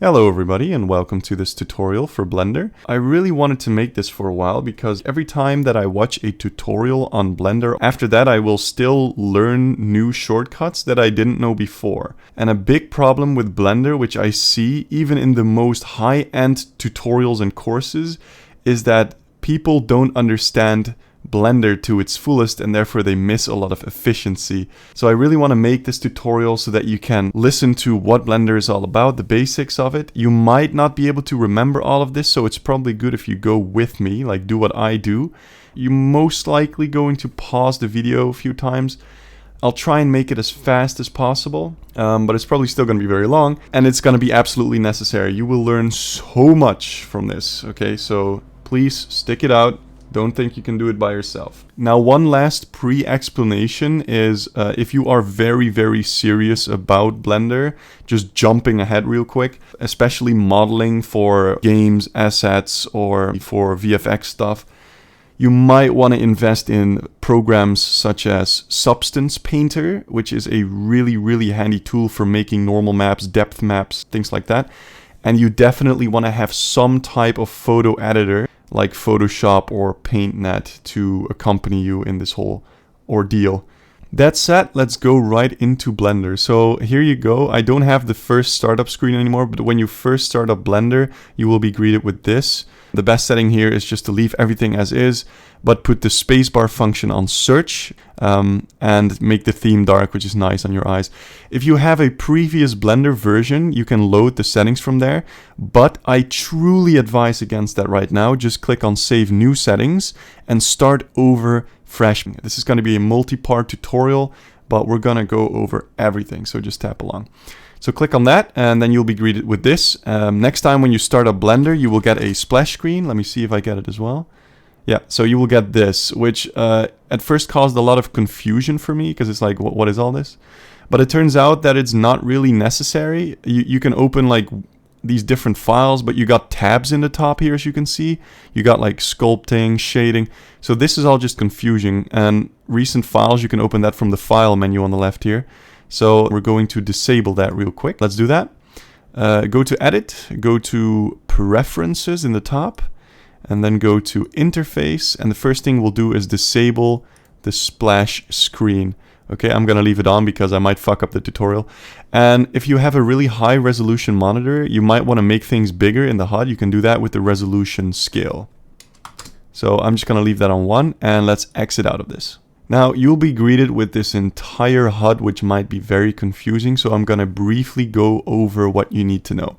Hello everybody and welcome to this tutorial for Blender. I really wanted to make this for a while because every time that I watch a tutorial on Blender, after that I will still learn new shortcuts that I didn't know before. And a big problem with Blender, which I see even in the most high-end tutorials and courses, is that people don't understand Blender to its fullest and therefore they miss a lot of efficiency. So I really want to make this tutorial so that you can listen to what Blender is all about, the basics of it. You might not be able to remember all of this, so it's probably good if you go with me, like do what I do. You're most likely going to pause the video a few times. I'll try and make it as fast as possible, but it's probably still going to be very long and it's going to be absolutely necessary. You will learn so much from this, okay? So please stick it out. Don't think you can do it by yourself. Now, one last pre-explanation is if you are very serious about Blender, just jumping ahead real quick, especially modeling for games, assets, or for VFX stuff, you might want to invest in programs such as Substance Painter, which is a really handy tool for making normal maps, depth maps, things like that. And you definitely want to have some type of photo editor like Photoshop or PaintNet to accompany you in this whole ordeal. That said, let's go right into Blender. So here you go. I don't have the first startup screen anymore, but when you first start up Blender, you will be greeted with this. The best setting here is just to leave everything as is, but put the spacebar function on search and make the theme dark, which is nice on your eyes. If you have a previous Blender version, you can load the settings from there, but I truly advise against that right now. Just click on Save New Settings and start over fresh. This is going to be a multi-part tutorial, but we're going to go over everything, so just tap along. So click on that and then you'll be greeted with this. Next time when you start up Blender, you will get a splash screen. Let me see if I get it as well. Yeah, so you will get this, which at first caused a lot of confusion for me because it's like, what is all this? But it turns out that it's not really necessary. You can open like these different files, but you got tabs in the top here, as you can see. You got like sculpting, shading. So this is all just confusing. And recent files, you can open that from the file menu on the left here. So we're going to disable that real quick. Let's do that. Go to Edit, go to Preferences in the top, and then go to Interface. And the first thing we'll do is disable the splash screen. Okay, I'm going to leave it on because I might fuck up the tutorial. And if you have a really high resolution monitor, you might want to make things bigger in the HUD. You can do that with the resolution scale. So I'm just going to leave that on 1 and let's exit out of this. Now you'll be greeted with this entire HUD, which might be very confusing. So I'm going to briefly go over what you need to know.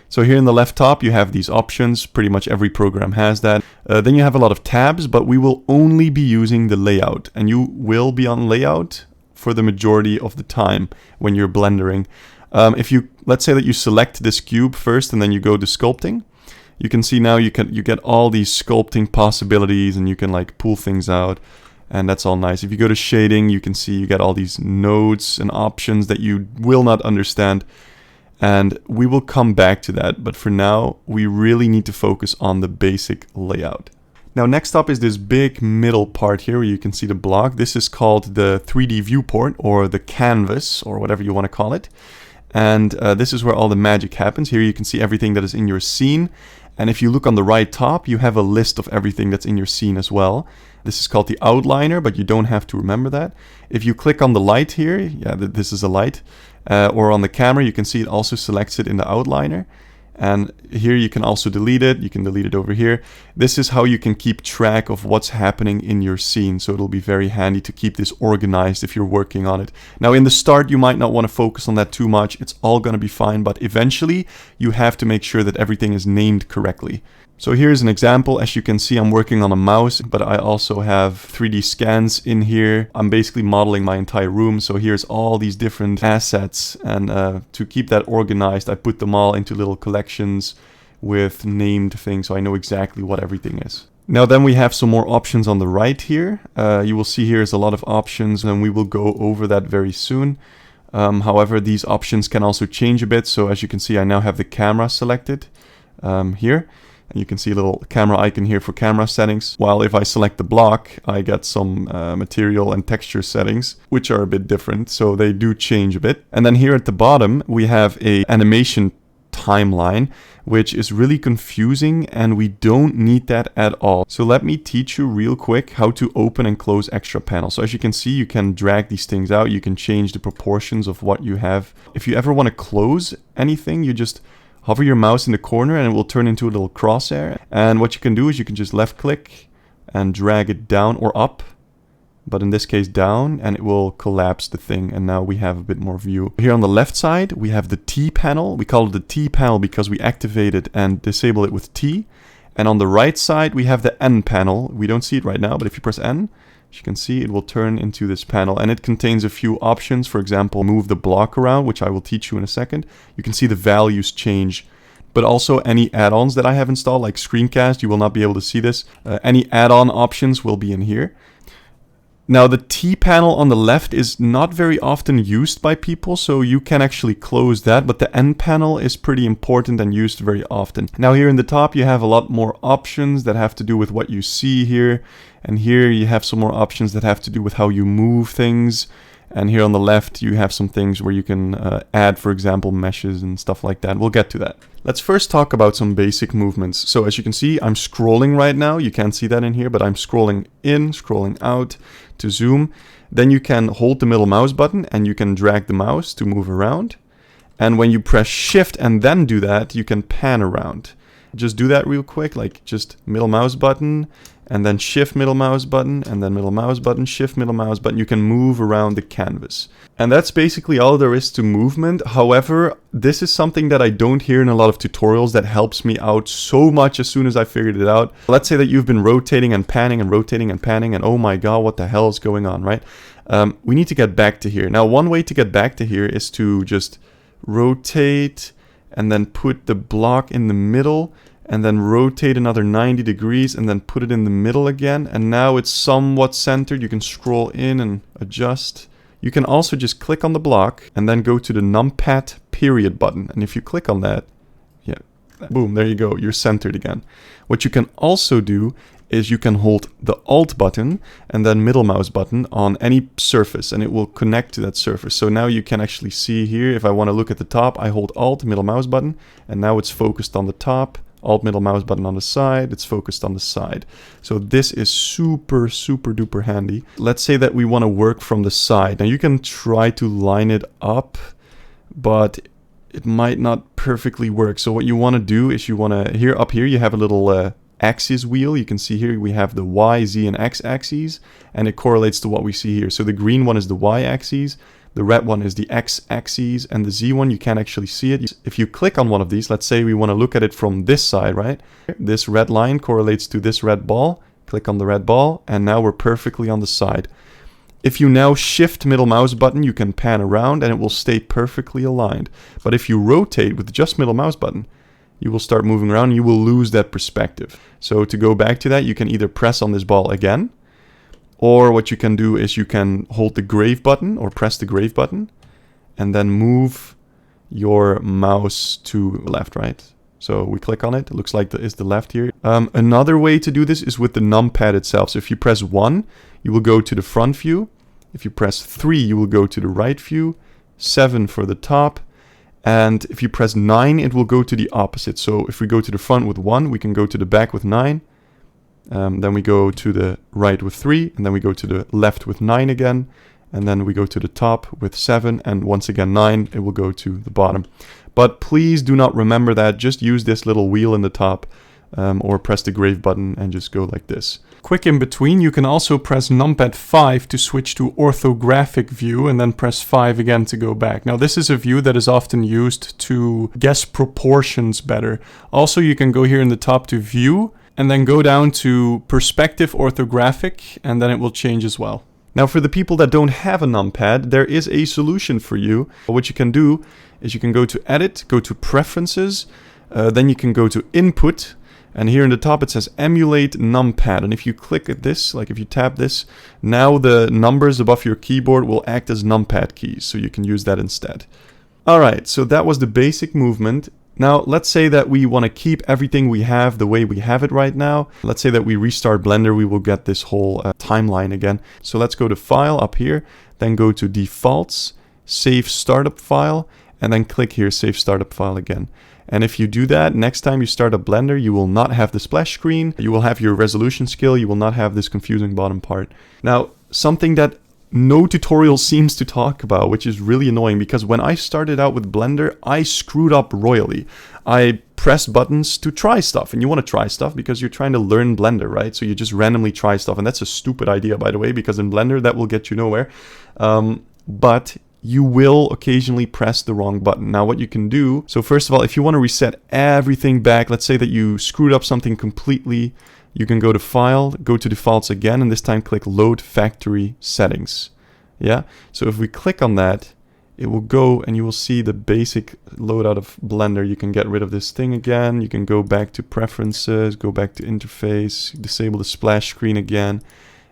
So here in the left top, you have these options. Pretty much every program has that. Then you have a lot of tabs, but we will only be using the layout. And you will be on layout for the majority of the time when you're blendering. Let's say that you select this cube first and then you go to sculpting. You can see now you get all these sculpting possibilities and you can like pull things out. And that's all nice. If you go to shading, you can see you get all these nodes and options that you will not understand. And we will come back to that. But for now, we really need to focus on the basic layout. Now, next up is this big middle part here where you can see the block. This is called the 3D viewport or the canvas or whatever you want to call it. And this is where all the magic happens. Here you can see everything that is in your scene. And if you look on the right top, you have a list of everything that's in your scene as well. This is called the outliner, but you don't have to remember that. If you click on the light here, yeah, this is a light, or on the camera, you can see it also selects it in the outliner. And here you can also delete it. You can delete it over here. This is how you can keep track of what's happening in your scene. So it'll be very handy to keep this organized if you're working on it. Now in the start, you might not want to focus on that too much. It's all going to be fine, but eventually you have to make sure that everything is named correctly. So here's an example. As you can see, I'm working on a mouse, but I also have 3D scans in here. I'm basically modeling my entire room. So here's all these different assets. And to keep that organized, I put them all into little collections with named things. So I know exactly what everything is. Now then we have some more options on the right here. You will see here is a lot of options and we will go over that very soon. However, these options can also change a bit. So as you can see, I now have the camera selected here. And you can see a little camera icon here for camera settings. While if I select the block, I get some material and texture settings, which are a bit different. So they do change a bit. And then here at the bottom, we have a animation timeline, which is really confusing, and we don't need that at all. So let me teach you real quick how to open and close extra panels. So as you can see, you can drag these things out. You can change the proportions of what you have. If you ever want to close anything, you just hover your mouse in the corner and it will turn into a little crosshair. And what you can do is you can just left click and drag it down or up, but in this case down, and it will collapse the thing, and now we have a bit more view. Here on the left side we have the T panel. We call it the T panel because we activate it and disable it with T. And on the right side we have the N panel. We don't see it right now, but if you press N, as you can see, it will turn into this panel, and it contains a few options. For example, move the block around, which I will teach you in a second. You can see the values change, but also any add-ons that I have installed, like Screencast, you will not be able to see this. Any add-on options will be in here. Now the T panel on the left is not very often used by people, so you can actually close that, but the N panel is pretty important and used very often. Now here in the top you have a lot more options that have to do with what you see here, and here you have some more options that have to do with how you move things. And here on the left you have some things where you can add, for example, meshes and stuff like that. We'll get to that. Let's first talk about some basic movements. So as you can see, I'm scrolling right now. You can't see that in here, but I'm scrolling in, scrolling out to zoom. Then you can hold the middle mouse button and you can drag the mouse to move around. And when you press shift and then do that, you can pan around. Just do that real quick, like just middle mouse button and then shift middle mouse button and then middle mouse button, shift middle mouse button. You can move around the canvas. And that's basically all there is to movement. However, this is something that I don't hear in a lot of tutorials that helps me out so much as soon as I figured it out. Let's say that you've been rotating and panning and rotating and panning and oh my god, what the hell is going on, right? We need to get back to here. Now, one way to get back to here is to just rotate and then put the block in the middle and then rotate another 90 degrees and then put it in the middle again. And now it's somewhat centered. You can scroll in and adjust. You can also just click on the block and then go to the numpad period button. And if you click on that, yeah, boom, there you go. You're centered again. What you can also do is you can hold the Alt button and then middle mouse button on any surface and it will connect to that surface. So now you can actually see here, if I want to look at the top, I hold Alt, middle mouse button, and now it's focused on the top. Alt middle mouse button on the side, it's focused on the side. So this is super duper handy. Let's say that we want to work from the side. Now you can try to line it up, but it might not perfectly work. So what you want to do is you want to, here up here you have a little axis wheel. You can see here we have the Y, Z, and X axes, and it correlates to what we see here. So the green one is the Y axis, the red one is the X axis, and the Z one, you can't actually see it. If you click on one of these, let's say we want to look at it from this side, right? This red line correlates to this red ball. Click on the red ball, and now we're perfectly on the side. If you now shift middle mouse button, you can pan around and it will stay perfectly aligned. But if you rotate with just middle mouse button, you will start moving around and you will lose that perspective. So to go back to that, you can either press on this ball again, or what you can do is you can hold the grave button or press the grave button and then move your mouse to left, right? So we click on it. It looks like it's the left here. Another way to do this is with the numpad itself. So if you press 1, you will go to the front view. If you press 3, you will go to the right view. 7 for the top. And if you press 9, it will go to the opposite. So if we go to the front with 1, we can go to the back with 9. Then we go to the right with 3, and then we go to the left with 9 again, and then we go to the top with 7, and once again 9, it will go to the bottom. But please do not remember that, just use this little wheel in the top, or press the grave button and just go like this. Quick in between, you can also press numpad 5 to switch to orthographic view, and then press 5 again to go back. Now this is a view that is often used to guess proportions better. Also, you can go here in the top to view, and then go down to perspective orthographic, and then it will change as well. Now for the people that don't have a numpad, there is a solution for you. What you can do is you can go to edit, go to preferences, then you can go to input, and here in the top it says emulate numpad. And if you click at this, like if you tap this, now the numbers above your keyboard will act as numpad keys, so you can use that instead. Alright, so that was the basic movement. Now, let's say that we want to keep everything we have the way we have it right now. Let's say that we restart Blender, we will get this whole timeline again. So let's go to File up here, then go to Defaults, Save Startup File, and then click here, Save Startup File again. And if you do that, next time you start up Blender, you will not have the splash screen. You will have your resolution scale. You will not have this confusing bottom part. Now, something that no tutorial seems to talk about, which is really annoying, because when I started out with Blender, I screwed up royally. I pressed buttons to try stuff, and you want to try stuff because you're trying to learn Blender, right? So you just randomly try stuff, and that's a stupid idea, by the way, because in Blender that will get you nowhere. But you will occasionally press the wrong button. Now what you can do, so first of all, if you want to reset everything back, let's say that you screwed up something completely, you can go to File, go to Defaults again, and this time click Load Factory Settings. Yeah, so if we click on that, it will go and you will see the basic loadout of Blender. You can get rid of this thing again, you can go back to Preferences, go back to Interface, disable the splash screen again,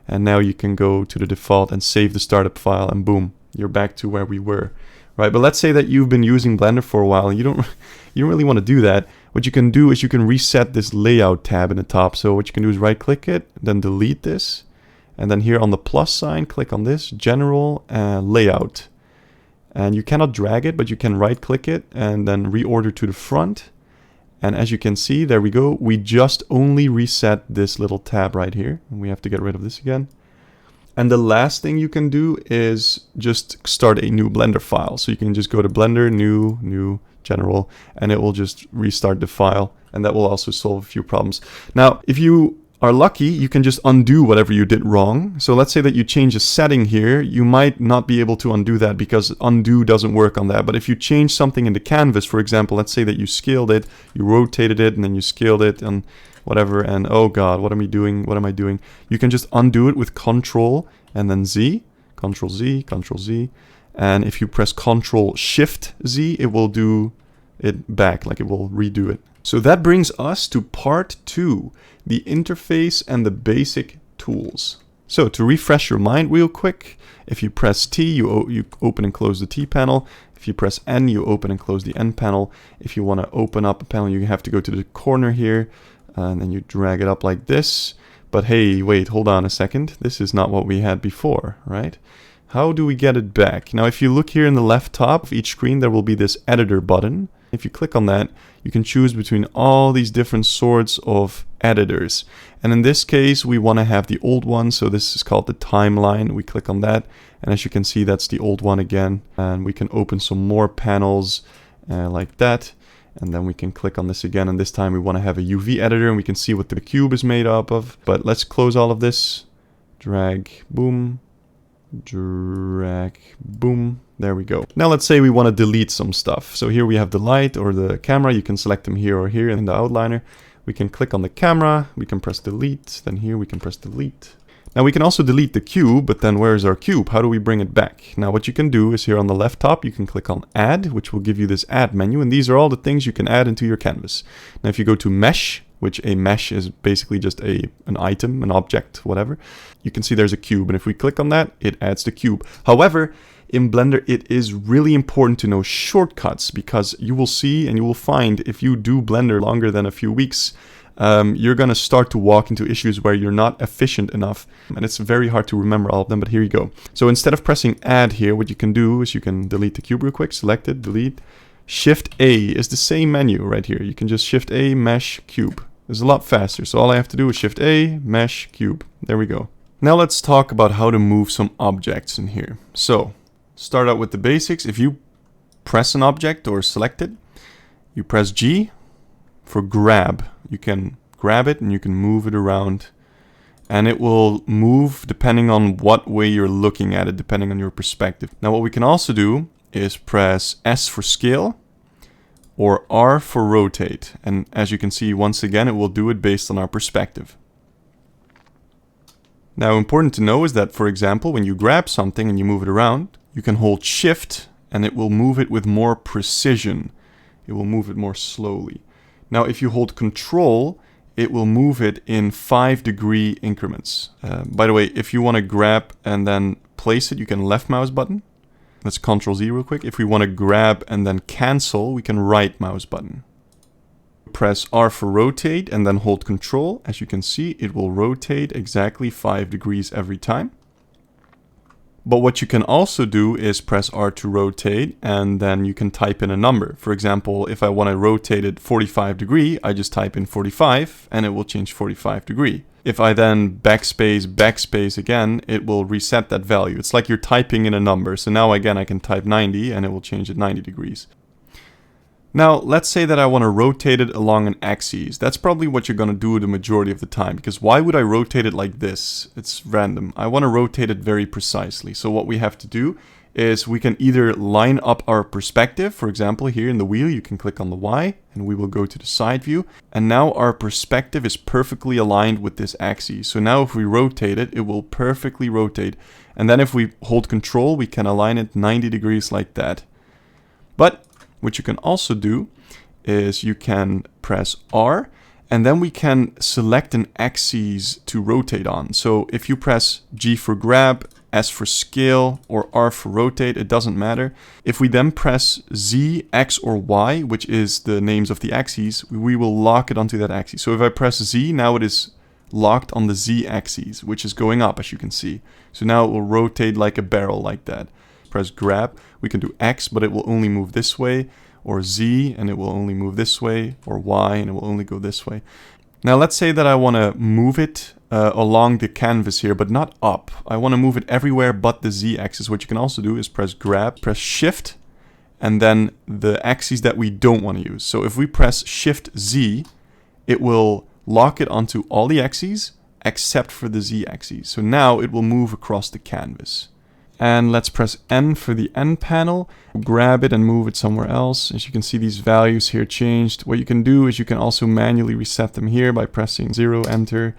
and now you can go to the default and save the startup file, and boom, you're back to where we were, right? But let's say that you've been using Blender for a while and you don't really want to do that. What you can do is you can reset this layout tab in the top. So what you can do is right click it, then delete this, and then here on the plus sign, click on this, General Layout. And you cannot drag it, but you can right click it and then reorder to the front. And as you can see, there we go. We just only reset this little tab right here. And we have to get rid of this again. And the last thing you can do is just start a new Blender file. So you can just go to Blender, new, General, and it will just restart the file. And that will also solve a few problems. Now, if you are lucky, you can just undo whatever you did wrong. So let's say that you change a setting here. You might not be able to undo that because undo doesn't work on that. But if you change something in the canvas, for example, let's say that you scaled it, you rotated it, and then you scaled it, and whatever, and oh god, what am I doing? What am I doing? You can just undo it with Control and then Z, Control Z, Control Z. And if you press Control Shift Z, it will do it back, like it will redo it. So that brings us to part 2, the interface and the basic tools. So to refresh your mind real quick, if you press T, you open and close the T panel. If you press N, you open and close the N panel. If you want to open up a panel, you have to go to the corner here, and then you drag it up like this. But hey, wait, hold on a second. This is not what we had before, right? How do we get it back? Now, if you look here in the left top of each screen, there will be this editor button. If you click on that, you can choose between all these different sorts of editors. And in this case, we want to have the old one. So this is called the timeline. We click on that. And as you can see, that's the old one again. And we can open some more panels like that. And then we can click on this again. And this time we want to have a UV editor and we can see what the cube is made up of. But let's close all of this. Drag, boom. Drag, boom. There we go. Now let's say we want to delete some stuff. So here we have the light or the camera. You can select them here or here in the outliner. We can click on the camera. We can press delete. Then here we can press delete. Now we can also delete the cube, but then where is our cube? How do we bring it back? Now what you can do is here on the left top, you can click on add, which will give you this add menu. And these are all the things you can add into your canvas. Now if you go to mesh, which a mesh is basically just an item, an object, whatever, you can see there's a cube. And if we click on that, it adds the cube. However, in Blender, it is really important to know shortcuts, because you will see and you will find if you do Blender longer than a few weeks, you're going to start to walk into issues where you're not efficient enough. And it's very hard to remember all of them, but here you go. So instead of pressing add here, what you can do is you can delete the cube real quick, select it, delete. Shift A is the same menu right here. You can just Shift A, mesh, cube. It's a lot faster. So all I have to do is Shift A, mesh, cube. There we go. Now let's talk about how to move some objects in here. So start out with the basics. If you press an object or select it, you press G for grab. You can grab it and you can move it around, and it will move depending on what way you're looking at it, depending on your perspective. Now what we can also do is press S for scale or R for rotate. And as you can see, once again, it will do it based on our perspective. Now important to know is that, for example, when you grab something and you move it around, you can hold Shift and it will move it with more precision. It will move it more slowly. Now, if you hold Control, it will move it in 5-degree increments. By the way, if you want to grab and then place it, you can left mouse button. Let's Control Z real quick. If we want to grab and then cancel, we can right mouse button. Press R for rotate and then hold Control. As you can see, it will rotate exactly 5 degrees every time. But what you can also do is press R to rotate, and then you can type in a number. For example, if I want to rotate it 45 degree, I just type in 45 and it will change 45 degree. If I then backspace again, it will reset that value. It's like you're typing in a number. So now again, I can type 90 and it will change it 90 degrees. Now, let's say that I want to rotate it along an axis. That's probably what you're going to do the majority of the time, because why would I rotate it like this? It's random. I want to rotate it very precisely. So what we have to do is we can either line up our perspective. For example, here in the wheel, you can click on the Y and we will go to the side view. And now our perspective is perfectly aligned with this axis. So now if we rotate it, it will perfectly rotate. And then if we hold Control, we can align it 90 degrees like that. But what you can also do is you can press R and then we can select an axis to rotate on. So if you press G for grab, S for scale, or R for rotate, it doesn't matter. If we then press Z, X, or Y, which is the names of the axes, we will lock it onto that axis. So if I press Z, now it is locked on the Z axis, which is going up, as you can see. So now it will rotate like a barrel like that. Press grab, we can do X, but it will only move this way, or Z, and it will only move this way, or Y, and it will only go this way. Now let's say that I want to move it along the canvas here, but not up. I want to move it everywhere but the Z axis. What you can also do is press grab, press shift, and then the axis that we don't want to use. So if we press shift Z, it will lock it onto all the axes except for the Z axis. So now it will move across the canvas. And let's press N for the N panel, grab it and move it somewhere else. As you can see, these values here changed. What you can do is you can also manually reset them here by pressing 0, enter,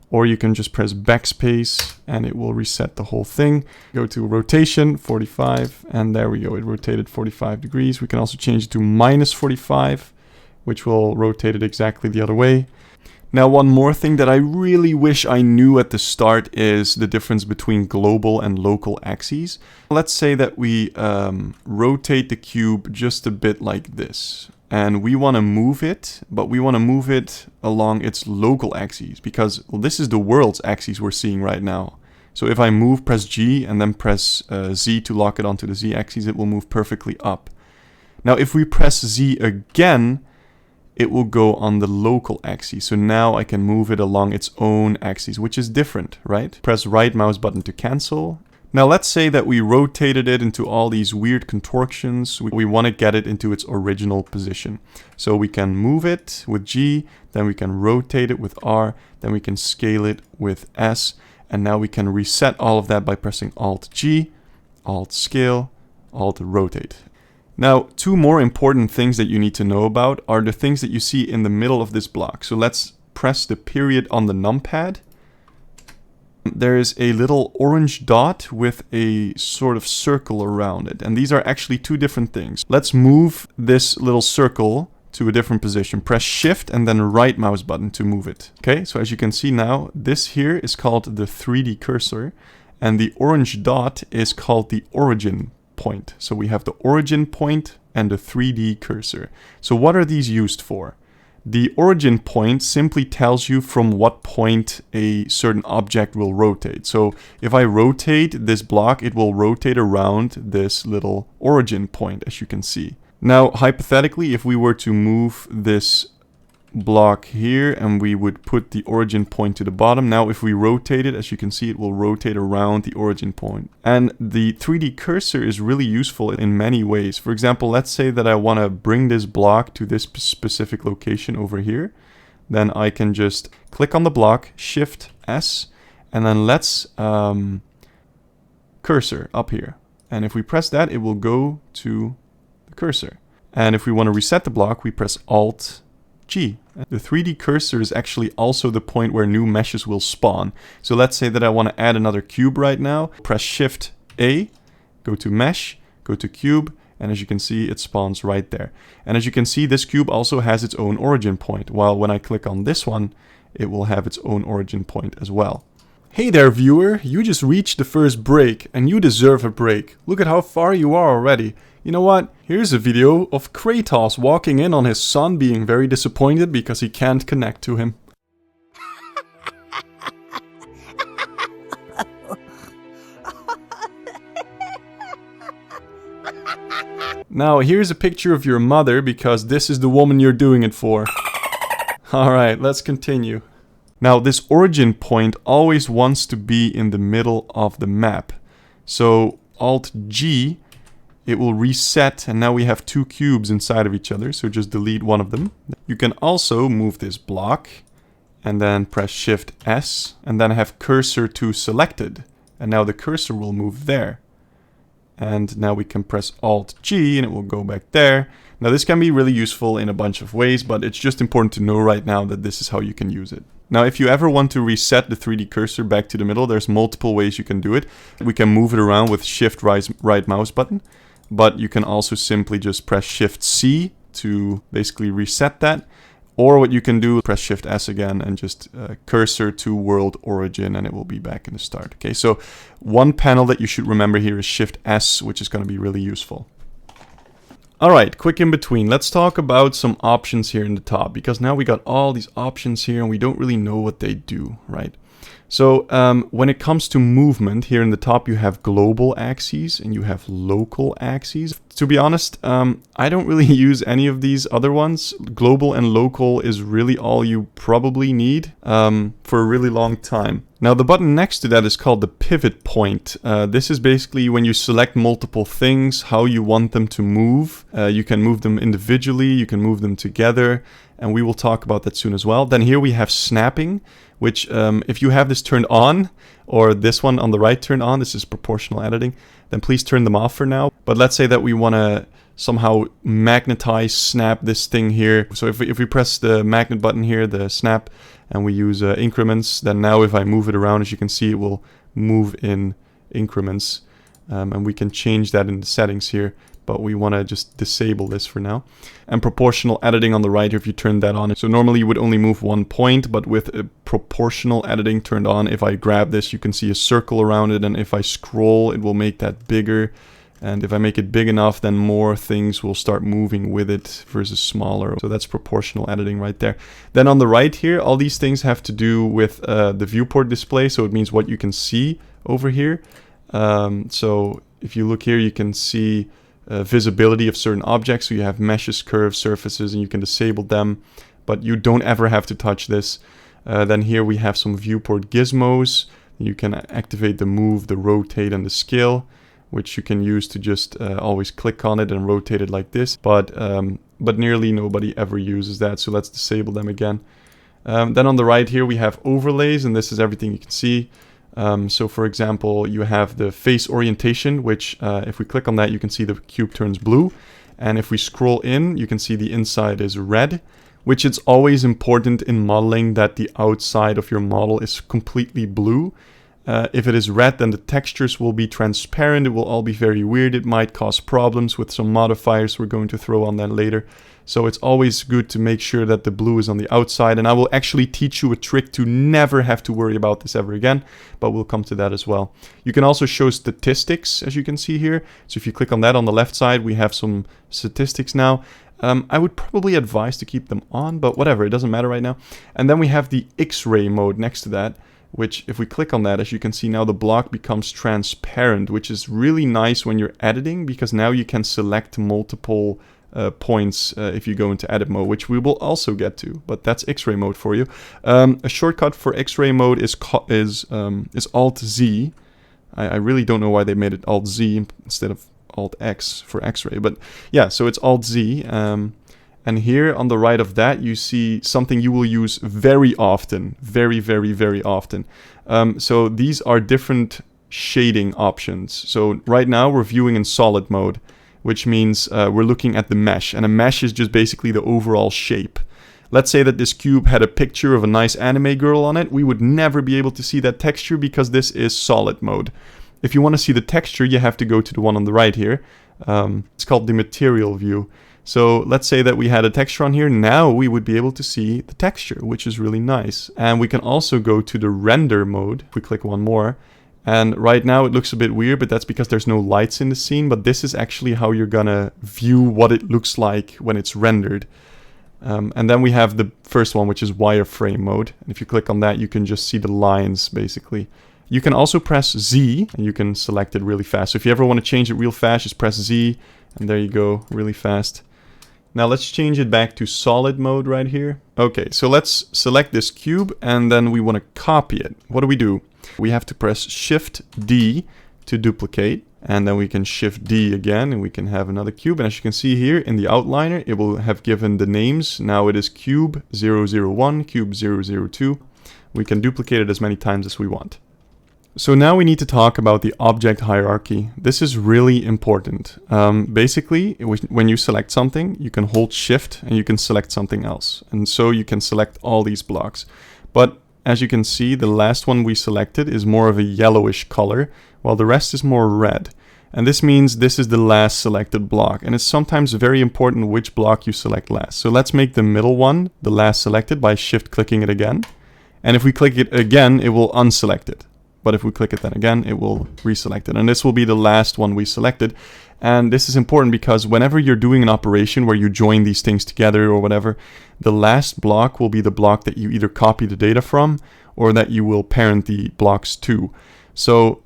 or you can just press backspace and it will reset the whole thing. Go to rotation, 45, and there we go. It rotated 45 degrees. We can also change it to -45, which will rotate it exactly the other way. Now, one more thing that I really wish I knew at the start is the difference between global and local axes. Let's say that we rotate the cube just a bit like this. And we want to move it, but we want to move it along its local axes because, well, this is the world's axis we're seeing right now. So if I move, press G, and then press Z to lock it onto the Z axis, it will move perfectly up. Now, if we press Z again, it will go on the local axis. So now I can move it along its own axis, which is different, right? Press right mouse button to cancel. Now let's say that we rotated it into all these weird contortions. We want to get it into its original position. So we can move it with G, then we can rotate it with R, then we can scale it with S, and now we can reset all of that by pressing Alt G, Alt Scale, Alt Rotate. Now, two more important things that you need to know about are the things that you see in the middle of this block. So let's press the period on the numpad. There is a little orange dot with a sort of circle around it. And these are actually two different things. Let's move this little circle to a different position. Press shift and then right mouse button to move it. Okay, so as you can see now, this here is called the 3D cursor. And the orange dot is called the origin point. So we have the origin point and the 3D cursor. So what are these used for? The origin point simply tells you from what point a certain object will rotate. So if I rotate this block, it will rotate around this little origin point, as you can see. Now, hypothetically, if we were to move this block here and we would put the origin point to the bottom. Now if we rotate it, as you can see, it will rotate around the origin point. And the 3D cursor is really useful in many ways. For example, let's say that I want to bring this block to this specific location over here. Then I can just click on the block, Shift S, and then let's cursor up here. And if we press that, it will go to the cursor. And if we want to reset the block, we press Alt G. The 3D cursor is actually also the point where new meshes will spawn. So let's say that I want to add another cube right now. Press Shift A, go to Mesh, go to Cube, and as you can see, it spawns right there. And as you can see, this cube also has its own origin point, while when I click on this one, it will have its own origin point as well. Hey there, viewer! You just reached the first break, and you deserve a break. Look at how far you are already. You know what? Here's a video of Kratos walking in on his son being very disappointed because he can't connect to him. Now here's a picture of your mother because this is the woman you're doing it for. Alright, let's continue. Now this origin point always wants to be in the middle of the map. So Alt-G, it will reset, and now we have two cubes inside of each other, so just delete one of them. You can also move this block, and then press Shift-S, and then have cursor to selected. And now the cursor will move there. And now we can press Alt-G, and it will go back there. Now this can be really useful in a bunch of ways, but it's just important to know right now that this is how you can use it. Now if you ever want to reset the 3D cursor back to the middle, there's multiple ways you can do it. We can move it around with Shift right mouse button, but you can also simply just press Shift-C to basically reset that. Or what you can do, press Shift-S again and just cursor to world origin, and it will be back in the start. Okay, so one panel that you should remember here is Shift-S, which is going to be really useful. Alright, quick in between. Let's talk about some options here in the top, because now we got all these options here and we don't really know what they do, right? So when it comes to movement, here in the top you have global axes and you have local axes. To be honest, I don't really use any of these other ones. Global and local is really all you probably need for a really long time. Now the button next to that is called the pivot point. This is basically when you select multiple things, how you want them to move. You can move them individually, you can move them together, and we will talk about that soon as well. Then here we have snapping, which if you have this turned on, or this one on the right turned on, this is proportional editing, then please turn them off for now. But let's say that we want to somehow magnetize, snap this thing here. So if we press the magnet button here, the snap, and we use increments, then now if I move it around, as you can see, it will move in increments. And we can change that in the settings here, but we want to just disable this for now. And proportional editing on the right here, if you turn that on. So normally you would only move 1 point, but with a proportional editing turned on, if I grab this, you can see a circle around it, and if I scroll, it will make that bigger. And if I make it big enough, then more things will start moving with it versus smaller. So that's proportional editing right there. Then on the right here, all these things have to do with the viewport display. So it means what you can see over here. So if you look here, you can see visibility of certain objects. So you have meshes, curves, surfaces, and you can disable them, but you don't ever have to touch this. Then here we have some viewport gizmos. You can activate the move, the rotate, and the scale, which you can use to just always click on it and rotate it like this. But nearly nobody ever uses that, so let's disable them again. Then on the right here we have overlays, and this is everything you can see. So for example, you have the face orientation, which if we click on that, you can see the cube turns blue. And if we scroll in, you can see the inside is red, which it's always important in modeling that the outside of your model is completely blue. If it is red, then the textures will be transparent. It will all be very weird. It might cause problems with some modifiers we're going to throw on that later. So it's always good to make sure that the blue is on the outside. And I will actually teach you a trick to never have to worry about this ever again, but we'll come to that as well. You can also show statistics, as you can see here. So if you click on that on the left side, we have some statistics now. I would probably advise to keep them on, but whatever, it doesn't matter right now. And then we have the X-ray mode next to that, which if we click on that, as you can see now, the block becomes transparent, which is really nice when you're editing, because now you can select multiple points if you go into edit mode, which we will also get to, but that's X-ray mode for you. A shortcut for X-ray mode is Alt-Z. I really don't know why they made it Alt-Z instead of Alt-X for X-ray, but yeah, so it's Alt-Z. And here on the right of that, you see something you will use very often, very, very, very often. So these are different shading options. So right now we're viewing in solid mode, which means we're looking at the mesh. And a mesh is just basically the overall shape. Let's say that this cube had a picture of a nice anime girl on it. We would never be able to see that texture because this is solid mode. If you want to see the texture, you have to go to the one on the right here. It's called the material view. So let's say that we had a texture on here. Now we would be able to see the texture, which is really nice. And we can also go to the render mode. If we click one more. And right now it looks a bit weird, but that's because there's no lights in the scene. But this is actually how you're gonna view what it looks like when it's rendered. And then we have the first one, which is wireframe mode. And if you click on that, you can just see the lines, basically. You can also press Z, and you can select it really fast. So if you ever want to change it real fast, just press Z, And there you go, really fast. Now let's change it back to solid mode right here. Okay, so let's select this cube and then we want to copy it. What do? We have to press Shift D to duplicate, and then we can Shift D again and we can have another cube. And as you can see here in the outliner, it will have given the names. Now it is cube 001, cube 002. We can duplicate it as many times as we want. So now we need to talk about the object hierarchy. This is really important. Basically, when you select something, you can hold Shift and you can select something else. And so you can select all these blocks. But as you can see, the last one we selected is more of a yellowish color, while the rest is more red. And this means this is the last selected block. And it's sometimes very important which block you select last. So let's make the middle one the last selected by Shift clicking it again. And if we click it again, it will unselect it. But if we click it then again, it will reselect it. And this will be the last one we selected. And this is important because whenever you're doing an operation where you join these things together or whatever, the last block will be the block that you either copy the data from or that you will parent the blocks to. So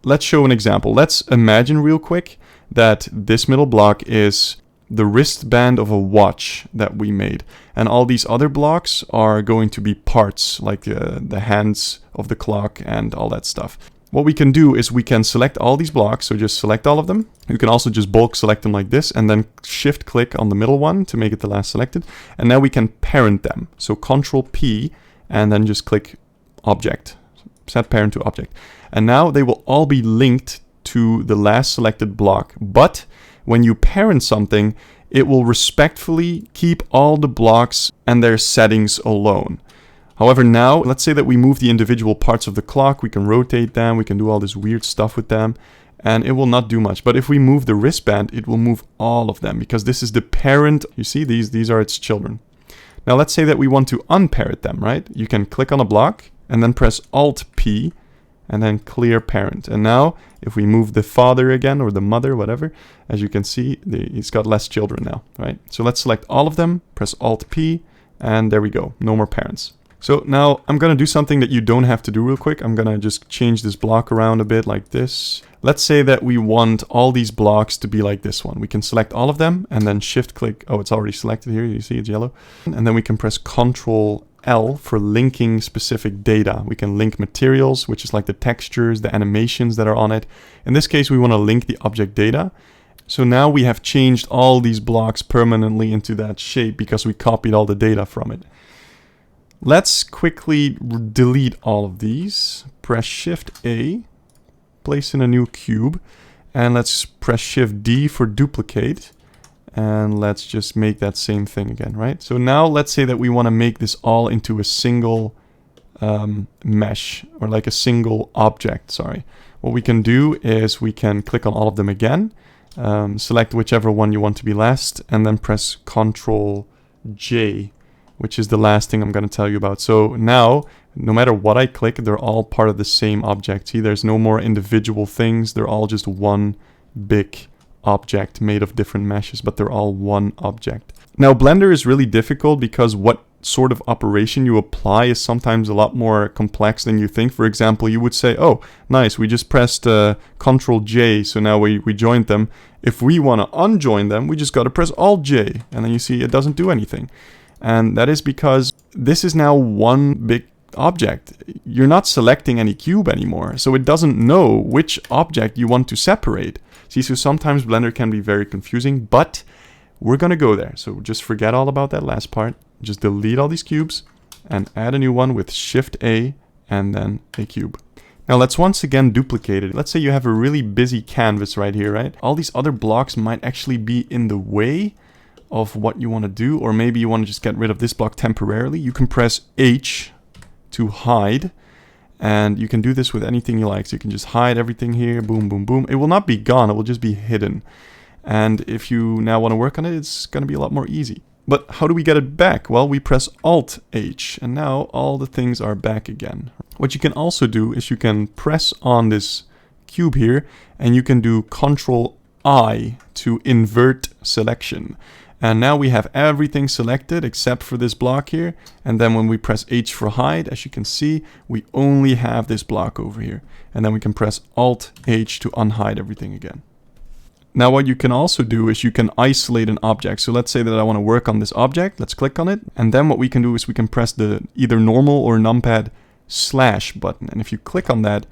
let's show an example. Let's imagine real quick that this middle block is the wristband of a watch that we made. And all these other blocks are going to be parts, like the hands of the clock and all that stuff. What we can do is we can select all these blocks, so just select all of them. You can also just bulk select them like this, and then Shift click on the middle one to make it the last selected. And now we can parent them. So Control P, and then just click Object. Set parent to Object. And now they will all be linked to the last selected block. But when you parent something, it will respectfully keep all the blocks and their settings alone. However, now, let's say that we move the individual parts of the clock, we can rotate them, we can do all this weird stuff with them, and it will not do much. But if we move the wristband, it will move all of them, because this is the parent. You see, these are its children. Now, let's say that we want to unparent them, right? You can click on a block, and then press Alt-P, and then clear parent. And now, if we move the father again, or the mother, whatever, as you can see, he's got less children now, right? So let's select all of them, press Alt-P, and there we go, no more parents. So now I'm going to do something that you don't have to do real quick. I'm going to just change this block around a bit like this. Let's say that we want all these blocks to be like this one. We can select all of them and then Shift click. Oh, it's already selected here. You see it's yellow. And then we can press Control L for linking specific data. We can link materials, which is like the textures, the animations that are on it. In this case, we want to link the object data. So now we have changed all these blocks permanently into that shape because we copied all the data from it. Let's quickly delete all of these. Press Shift A, place in a new cube, and let's press Shift D for duplicate. And let's just make that same thing again, right? So now let's say that we want to make this all into a single mesh, or like a single object, sorry. What we can do is we can click on all of them again, select whichever one you want to be last, and then press Ctrl J, which is the last thing I'm going to tell you about. So now, no matter what I click, they're all part of the same object. See, there's no more individual things. They're all just one big object made of different meshes, but they're all one object. Now, Blender is really difficult because what sort of operation you apply is sometimes a lot more complex than you think. For example, you would say, oh, nice, we just pressed Ctrl J, so now we joined them. If we want to unjoin them, we just got to press Alt J, and then you see it doesn't do anything. And that is because this is now one big object. You're not selecting any cube anymore, so it doesn't know which object you want to separate. See, so sometimes Blender can be very confusing, but we're going to go there. So just forget all about that last part. Just delete all these cubes and add a new one with Shift A and then a cube. Now let's once again duplicate it. Let's say you have a really busy canvas right here, right? All these other blocks might actually be in the way of what you want to do, or maybe you want to just get rid of this block temporarily. You can press H to hide, and you can do this with anything you like. So you can just hide everything here, boom, boom, boom. It will not be gone, it will just be hidden. And if you now want to work on it, it's going to be a lot more easy. But how do we get it back? Well, we press Alt H, and now all the things are back again. What you can also do is you can press on this cube here, and you can do Control I to invert selection. And now we have everything selected except for this block here. And then when we press H for hide, as you can see, we only have this block over here. And then we can press Alt H to unhide everything again. Now what you can also do is you can isolate an object. So let's say that I want to work on this object. Let's click on it. And then what we can do is we can press the either normal or numpad / button. And if you click on that,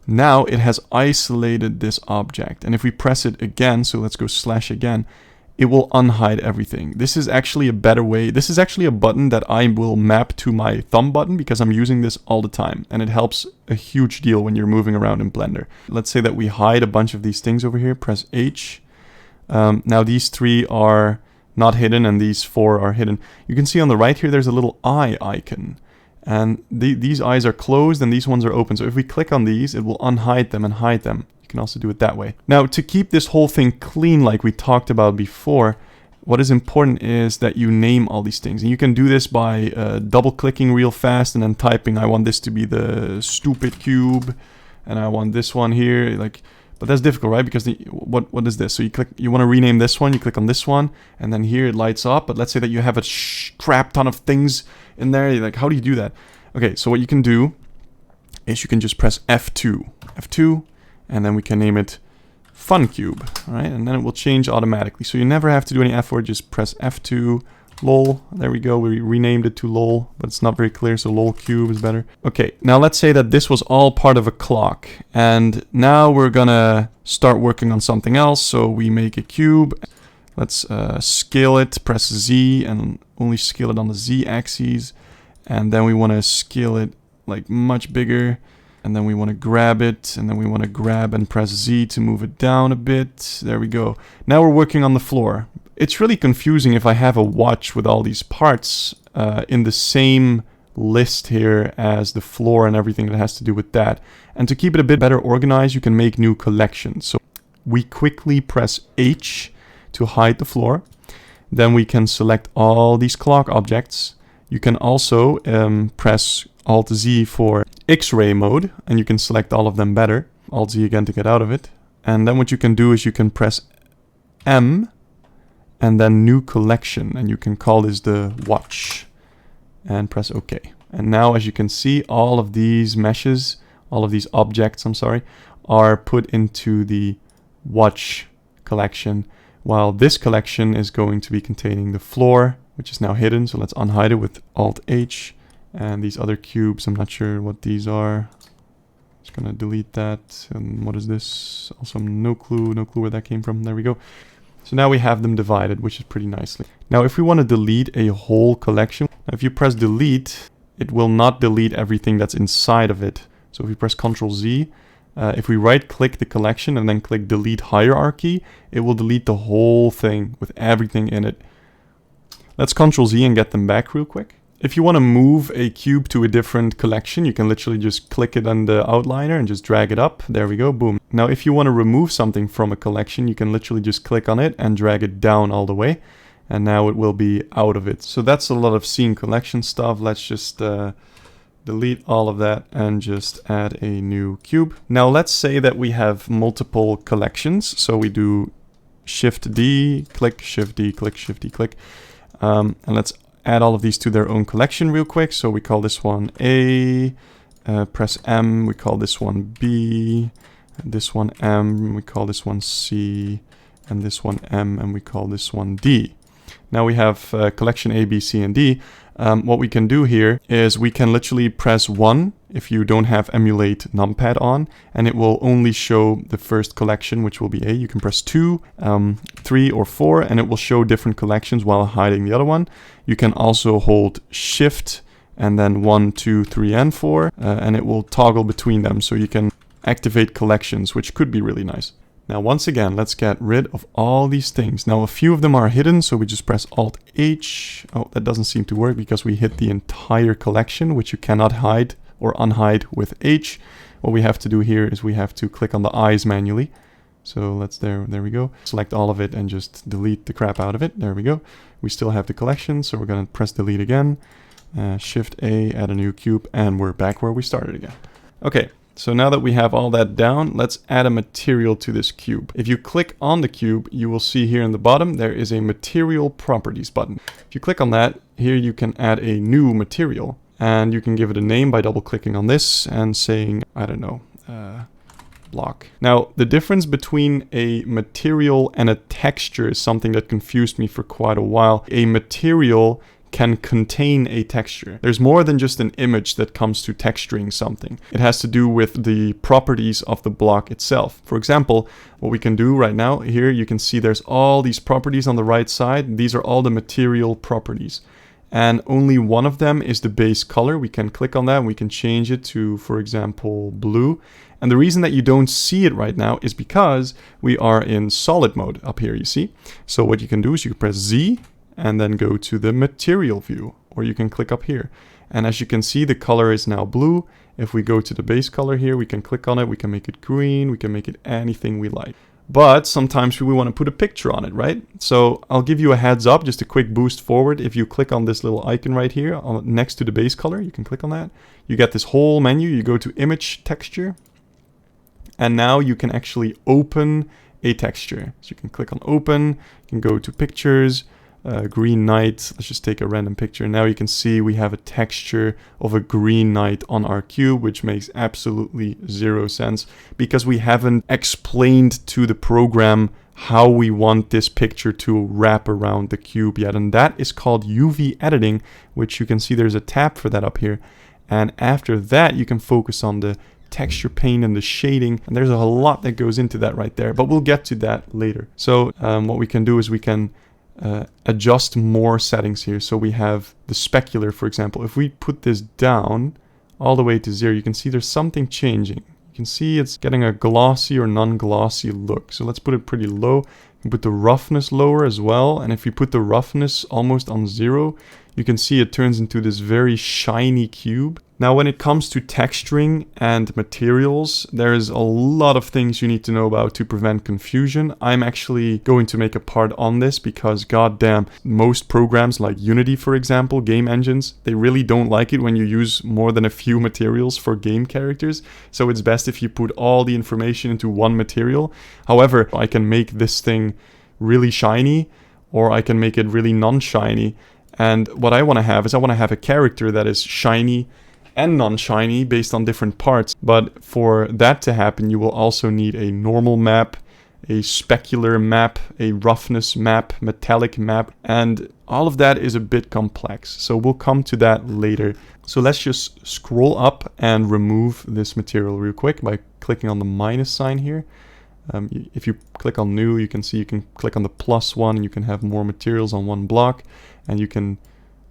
now it has isolated this object. And if we press it again, so let's go / again, it will unhide everything. This is actually a better way. This is actually a button that I will map to my thumb button because I'm using this all the time. And it helps a huge deal when you're moving around in Blender. Let's say that we hide a bunch of these things over here. Press H. Now these 3 are not hidden and these 4 are hidden. You can see on the right here, there's a little eye icon. And these eyes are closed and these ones are open. So if we click on these, it will unhide them and hide them. You can also do it that way. Now, to keep this whole thing clean like we talked about before, what is important is that you name all these things. And you can do this by double-clicking real fast and then typing, I want this to be the stupid cube, and I want this one here. But that's difficult, right? Because what is this? So you want to rename this one, you click on this one, and then here it lights up. But let's say that you have a crap ton of things in there. You're like, how do you do that? Okay, so what you can do is you can just press F2. F2. And then we can name it Fun Cube, all right? And then it will change automatically. So you never have to do any effort, just press F2, lol. There we go, we renamed it to lol, but it's not very clear, so lol cube is better. Okay, now let's say that this was all part of a clock. And now we're gonna start working on something else. So we make a cube. Let's scale it, press Z, and only scale it on the Z axis. And then we wanna scale it like much bigger. And then we want to grab it, and then we want to grab and press Z to move it down a bit. There we go. Now we're working on the floor. It's really confusing if I have a watch with all these parts in the same list here as the floor and everything that has to do with that. And to keep it a bit better organized, you can make new collections. So we quickly press H to hide the floor. Then we can select all these clock objects. You can also press Alt-Z for X-ray mode, and you can select all of them better. Alt-Z again to get out of it. And then what you can do is you can press M, and then New Collection, and you can call this the watch, and press OK. And now, as you can see, all of these meshes, all of these objects, are put into the watch collection, while this collection is going to be containing the floor, which is now hidden. So let's unhide it with Alt-H. And these other cubes, I'm not sure what these are. Just gonna delete that. And what is this? Also no clue where that came from. There we go. So now we have them divided, which is pretty nicely. Now if we want to delete a whole collection, if you press delete, it will not delete everything that's inside of it. So if we press Ctrl-Z, if we right click the collection and then click delete hierarchy, it will delete the whole thing with everything in it. Let's Ctrl-Z and get them back real quick. If you want to move a cube to a different collection, you can literally just click it on the outliner and just drag it up. There we go, boom. Now if you want to remove something from a collection, you can literally just click on it and drag it down all the way. And now it will be out of it. So that's a lot of scene collection stuff. Let's just delete all of that and just add a new cube. Now let's say that we have multiple collections. So we do Shift D, click, Shift D, click, Shift D, click. And let's add all of these to their own collection real quick. So we call this one A, press M, we call this one B, this one M, we call this one C, and this one M, and we call this one D. Now we have collection A, B, C, and D. What we can do here is we can literally press 1 if you don't have emulate numpad on, and it will only show the first collection, which will be A. You can press 2, 3, or 4, and it will show different collections while hiding the other one. You can also hold Shift and then 1, 2, 3, and 4, and it will toggle between them, so you can activate collections, which could be really nice. Now once again, let's get rid of all these things. Now a few of them are hidden, so we just press Alt-H. Oh, that doesn't seem to work because we hit the entire collection, which you cannot hide or unhide with H. What we have to do here is we have to click on the eyes manually. So there we go. Select all of it and just delete the crap out of it. There we go. We still have the collection, so we're gonna press delete again. Shift A, add a new cube, and we're back where we started again. Okay. So now that we have all that down, let's add a material to this cube. If you click on the cube, you will see here in the bottom, there is a material properties button. If you click on that, here you can add a new material, and you can give it a name by double clicking on this and saying, I don't know, block. Now, the difference between a material and a texture is something that confused me for quite a while. A material can contain a texture. There's more than just an image that comes to texturing something. It has to do with the properties of the block itself. For example, what we can do right now, here you can see there's all these properties on the right side. These are all the material properties. And only one of them is the base color. We can click on that and we can change it to, for example, blue. And the reason that you don't see it right now is because we are in solid mode up here, you see. So what you can do is you can press Z and then go to the material view, or you can click up here. And as you can see, the color is now blue. If we go to the base color here, we can click on it, we can make it green, we can make it anything we like. But sometimes we want to put a picture on it, right? So I'll give you a heads up, just a quick boost forward. If you click on this little icon right here next to the base color, you can click on that. You get this whole menu, you go to image texture, and now you can actually open a texture. So you can click on open, you can go to pictures, green night. Let's just take a random picture. Now you can see we have a texture of a green night on our cube, which makes absolutely zero sense because we haven't explained to the program how we want this picture to wrap around the cube yet. And that is called UV editing, which you can see there's a tab for that up here. And after that, you can focus on the texture paint and the shading, and there's a lot that goes into that right there, but we'll get to that later. So what we can do is we can adjust more settings here. So we have the specular, for example. If we put this down all the way to 0, you can see there's something changing. You can see it's getting a glossy or non-glossy look. So let's put it pretty low. You can put the roughness lower as well. And if you put the roughness almost on 0, you can see it turns into this very shiny cube. Now, when it comes to texturing and materials, there's a lot of things you need to know about to prevent confusion. I'm actually going to make a part on this because, goddamn, most programs like Unity, for example, game engines, they really don't like it when you use more than a few materials for game characters. So it's best if you put all the information into one material. However, I can make this thing really shiny, or I can make it really non-shiny. And what I want to have is I want to have a character that is shiny and non-shiny based on different parts. But for that to happen, you will also need a normal map, a specular map, a roughness map, metallic map, and all of that is a bit complex. So we'll come to that later. So let's just scroll up and remove this material real quick by clicking on the minus sign here. If you click on new, you can see you can click on the +1 and you can have more materials on one block, and you can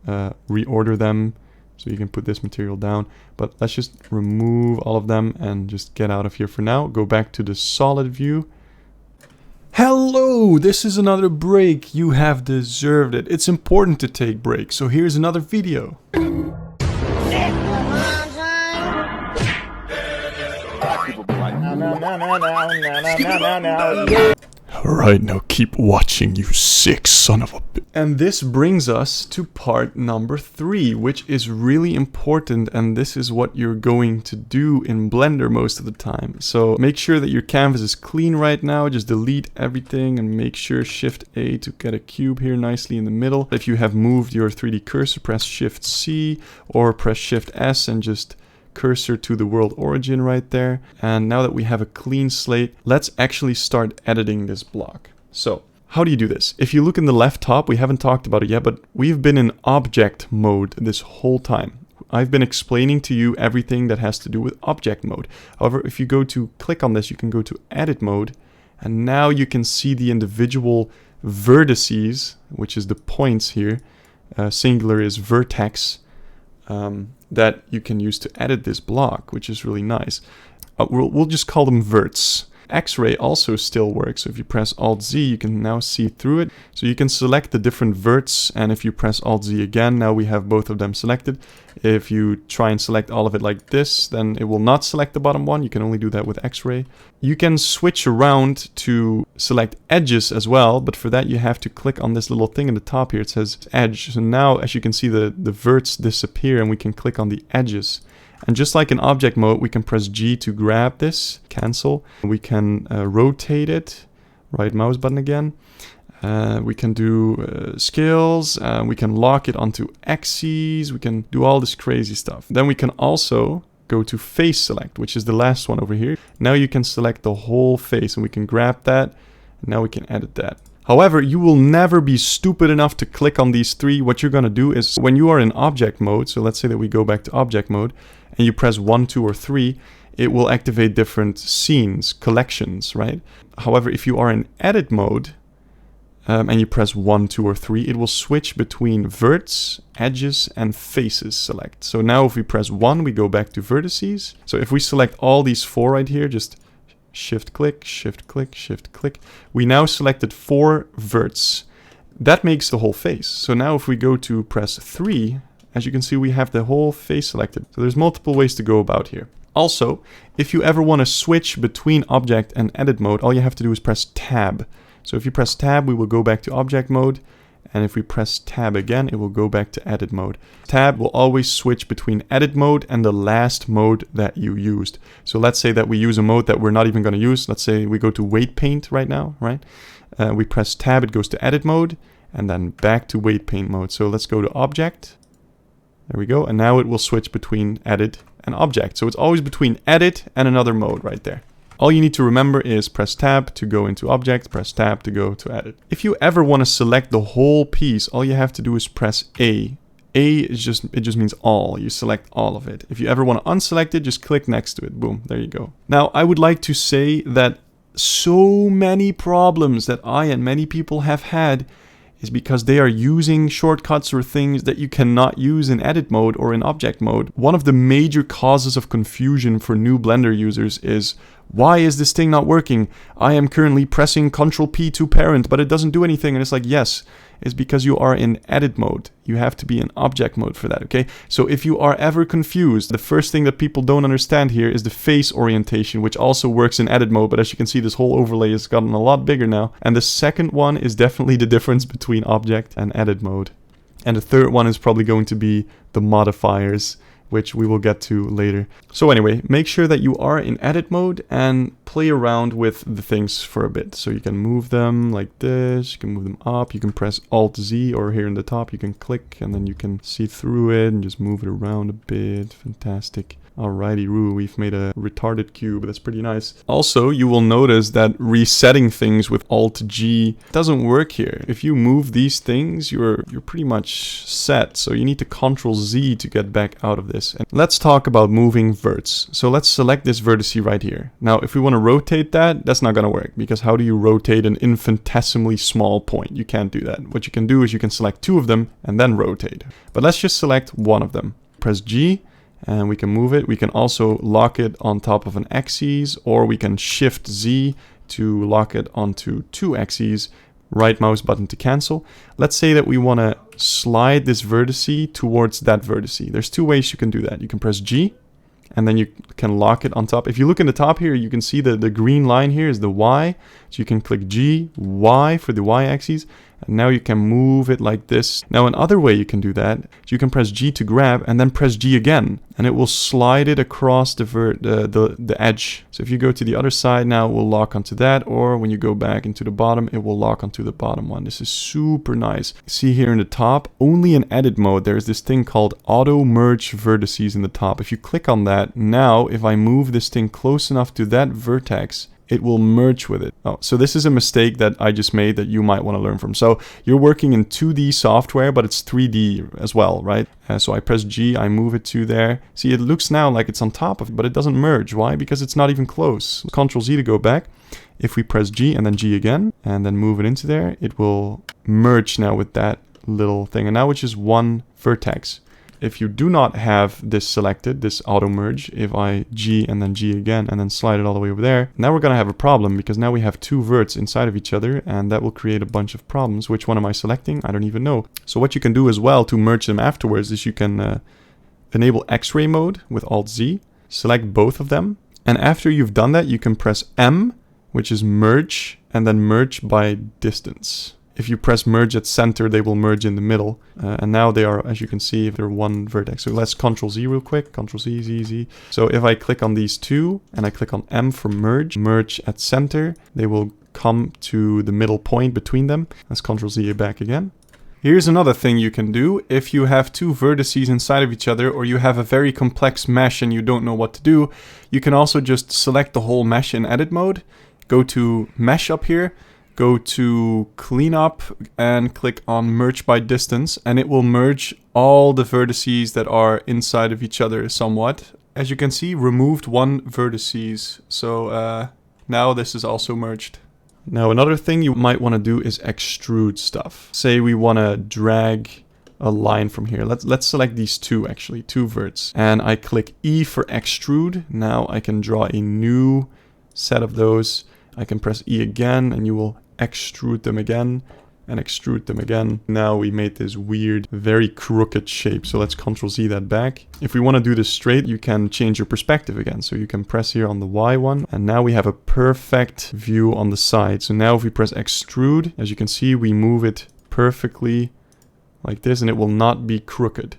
reorder them. So you can put this material down, but let's just remove all of them and just get out of here for now. Go back to the solid view. Hello, this is another break. You have deserved it. It's important to take breaks, so here's another video. Alright, now keep watching, you sick son of a bitch. And this brings us to part number 3, which is really important, and this is what you're going to do in Blender most of the time. So make sure that your canvas is clean right now. Just delete everything and make sure Shift A to get a cube here nicely in the middle. If you have moved your 3D cursor, press Shift C or press Shift S and just cursor to the world origin right there. And now that we have a clean slate, let's actually start editing this block. So how do you do this? If you look in the left top, we haven't talked about it yet, but we've been in object mode this whole time. I've been explaining to you everything that has to do with object mode. However, if you go to click on this, you can go to edit mode, and now you can see the individual vertices, which is the points here. Singular is vertex. That you can use to edit this block, which is really nice. We'll just call them verts. X-ray also still works, so if you press Alt-Z, you can now see through it. So you can select the different verts, and if you press Alt-Z again, now we have both of them selected. If you try and select all of it like this, then it will not select the bottom one. You can only do that with X-ray. You can switch around to select edges as well, but for that you have to click on this little thing in the top here. It says edge. So now, as you can see, the verts disappear, and we can click on the edges. And just like in object mode, we can press G to grab this, cancel. We can rotate it, right mouse button again. We can do scales, we can lock it onto axes, we can do all this crazy stuff. Then we can also go to face select, which is the last one over here. Now you can select the whole face, and we can grab that, and now we can edit that. However, you will never be stupid enough to click on these three. What you're going to do is when you are in object mode, so let's say that we go back to object mode, and you press 1, 2, or 3, it will activate different scenes, collections, right? However, if you are in edit mode, and you press 1, 2, or 3, it will switch between verts, edges, and faces select. So now if we press 1, we go back to vertices. So if we select all these 4 right here, just shift click, shift click, shift click. We now selected 4 verts. That makes the whole face. So now if we go to press 3, as you can see, we have the whole face selected. So there's multiple ways to go about here. Also, if you ever want to switch between object and edit mode, all you have to do is press tab. So if you press tab, we will go back to object mode. And if we press tab again, it will go back to edit mode. Tab will always switch between edit mode and the last mode that you used. So let's say that we use a mode that we're not even going to use. Let's say we go to weight paint right now, right? We press tab, it goes to edit mode, and then back to weight paint mode. So let's go to object. There we go. And now it will switch between edit and object. So it's always between edit and another mode right there. All you need to remember is press tab to go into object, press tab to go to edit. If you ever want to select the whole piece, all you have to do is press A. A is it just means all. You select all of it. If you ever want to unselect it, just click next to it. Boom, there you go. Now, I would like to say that so many problems that I and many people have had is because they are using shortcuts or things that you cannot use in edit mode or in object mode. One of the major causes of confusion for new Blender users is, why is this thing not working? I am currently pressing Ctrl P to parent, but it doesn't do anything. And it's like, yes, it's because you are in edit mode. You have to be in object mode for that, okay? So if you are ever confused, the first thing that people don't understand here is the face orientation, which also works in edit mode. But as you can see, this whole overlay has gotten a lot bigger now. And the second one is definitely the difference between object and edit mode. And the third one is probably going to be the modifiers, which we will get to later. So anyway, make sure that you are in edit mode and play around with the things for a bit. So you can move them like this, you can move them up, you can press Alt-Z, or here in the top you can click and then you can see through it and just move it around a bit. Fantastic. Alrighty, Roo, we've made a retarded cube. That's pretty nice. Also, you will notice that resetting things with Alt-G doesn't work here. If you move these things, you're pretty much set. So you need to Ctrl-Z to get back out of this. And let's talk about moving verts. So let's select this vertice right here. Now, if we want to rotate that, that's not going to work, because how do you rotate an infinitesimally small point? You can't do that. What you can do is you can select 2 of them and then rotate. But let's just select 1 of them. Press G. And we can move it. We can also lock it on top of an axis, or we can Shift Z to lock it onto 2 axes. Right mouse button to cancel. Let's say that we want to slide this vertice towards that vertice. There's 2 ways you can do that. You can press G, and then you can lock it on top. If you look in the top here, you can see that the green line here is the Y. So you can click G, Y for the Y axis. And now you can move it like this. Now another way you can do that, you can press G to grab and then press G again. And it will slide it across the edge. So if you go to the other side now, it will lock onto that. Or when you go back into the bottom, it will lock onto the bottom one. This is super nice. See here in the top, only in edit mode, there is this thing called auto merge vertices in the top. If you click on that, now if I move this thing close enough to that vertex, it will merge with it. Oh, so this is a mistake that I just made that you might want to learn from. So you're working in 2D software, but it's 3D as well, right? So I press G, I move it to there. See, it looks now like it's on top of it, but it doesn't merge. Why? Because it's not even close. Ctrl Z to go back. If we press G and then G again, and then move it into there, it will merge now with that little thing. And now it's just 1 vertex. If you do not have this selected, this auto merge, if I G and then G again and then slide it all the way over there, now we're going to have a problem, because now we have 2 verts inside of each other, and that will create a bunch of problems. Which one am I selecting? I don't even know. So what you can do as well to merge them afterwards is you can enable X-ray mode with Alt-Z, select both of them, and after you've done that, you can press M, which is merge, and then merge by distance. If you press merge at center, they will merge in the middle. And now they are, as you can see, if they're 1 vertex. So let's Ctrl Z real quick. Ctrl Z, Z, Z. So if I click on these 2 and I click on M for merge, merge at center, they will come to the middle point between them. Let's Ctrl Z back again. Here's another thing you can do. If you have two vertices inside of each other, or you have a very complex mesh and you don't know what to do, you can also just select the whole mesh in edit mode, go to mesh up here, go to cleanup and click on merge by distance, and it will merge all the vertices that are inside of each other somewhat. As you can see, removed one vertices. So now this is also merged. Now another thing you might want to do is extrude stuff. Say we want to drag a line from here. Let's select these two actually, two verts. And I click E for extrude. Now I can draw a new set of those. I can press E again and you will extrude them again and extrude them again. Now we made this weird, very crooked shape. So let's Ctrl Z that back. If we want to do this straight, you can change your perspective again. So you can press here on the Y one, and now we have a perfect view on the side. So now if we press extrude, as you can see, we move it perfectly like this, and it will not be crooked.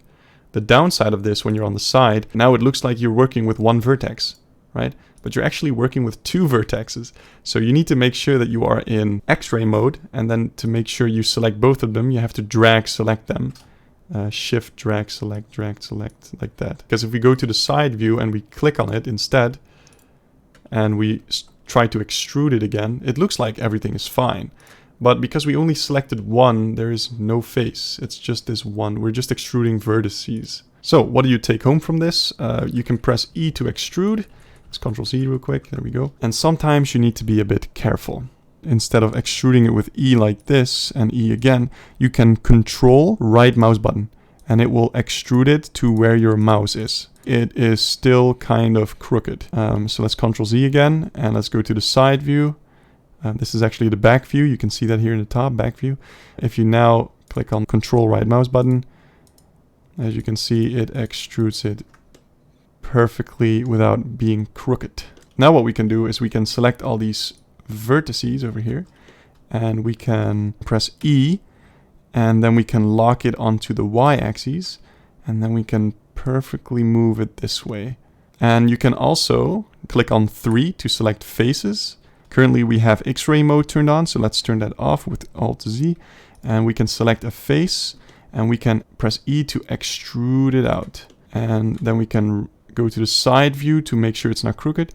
The downside of this, when you're on the side, now it looks like you're working with one vertex, right? But you're actually working with two vertexes. So you need to make sure that you are in X-ray mode, and then to make sure you select both of them, you have to drag select them. Shift, drag, select, like that. Because if we go to the side view and we click on it instead, and we try to extrude it again, it looks like everything is fine. But because we only selected one, there is no face. It's just this one. We're just extruding vertices. So what do you take home from this? You can press E to extrude. Let's Ctrl Z real quick. There we go. And sometimes you need to be a bit careful. Instead of extruding it with E like this and E again, you can control right mouse button and it will extrude it to where your mouse is. It is still kind of crooked. So let's Ctrl Z again and let's go to the side view. This is actually the back view. You can see that here in the top, back view. If you now click on Control right mouse button, as you can see, it extrudes it perfectly without being crooked. Now what we can do is we can select all these vertices over here and we can press E and then we can lock it onto the Y-axis and then we can perfectly move it this way. And you can also click on 3 to select faces. Currently we have X-ray mode turned on, so let's turn that off with Alt Z, and we can select a face and we can press E to extrude it out, and then we can go to the side view to make sure it's not crooked,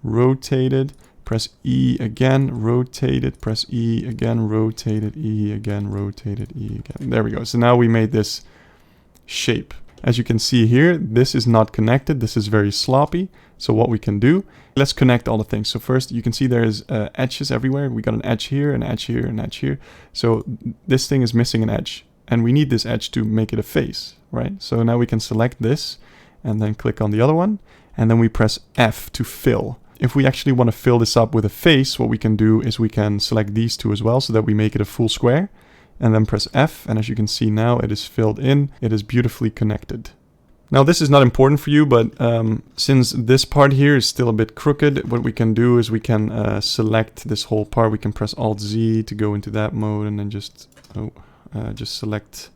rotate it, press E again, rotate it, press E again, rotate it, E again, rotate it, E again. There we go. So now we made this shape. As you can see here, this is not connected. This is very sloppy. So what we can do, let's connect all the things. So first you can see there's edges everywhere. We got an edge here, an edge here, an edge here. So this thing is missing an edge and we need this edge to make it a face, right? So now we can select this and then click on the other one, and then we press F to fill. If we actually want to fill this up with a face, what we can do is we can select these two as well so that we make it a full square, and then press F, and as you can see now it is filled in, it is beautifully connected. Now this is not important for you, but since this part here is still a bit crooked, what we can do is we can select this whole part. We can press Alt Z to go into that mode, and then just select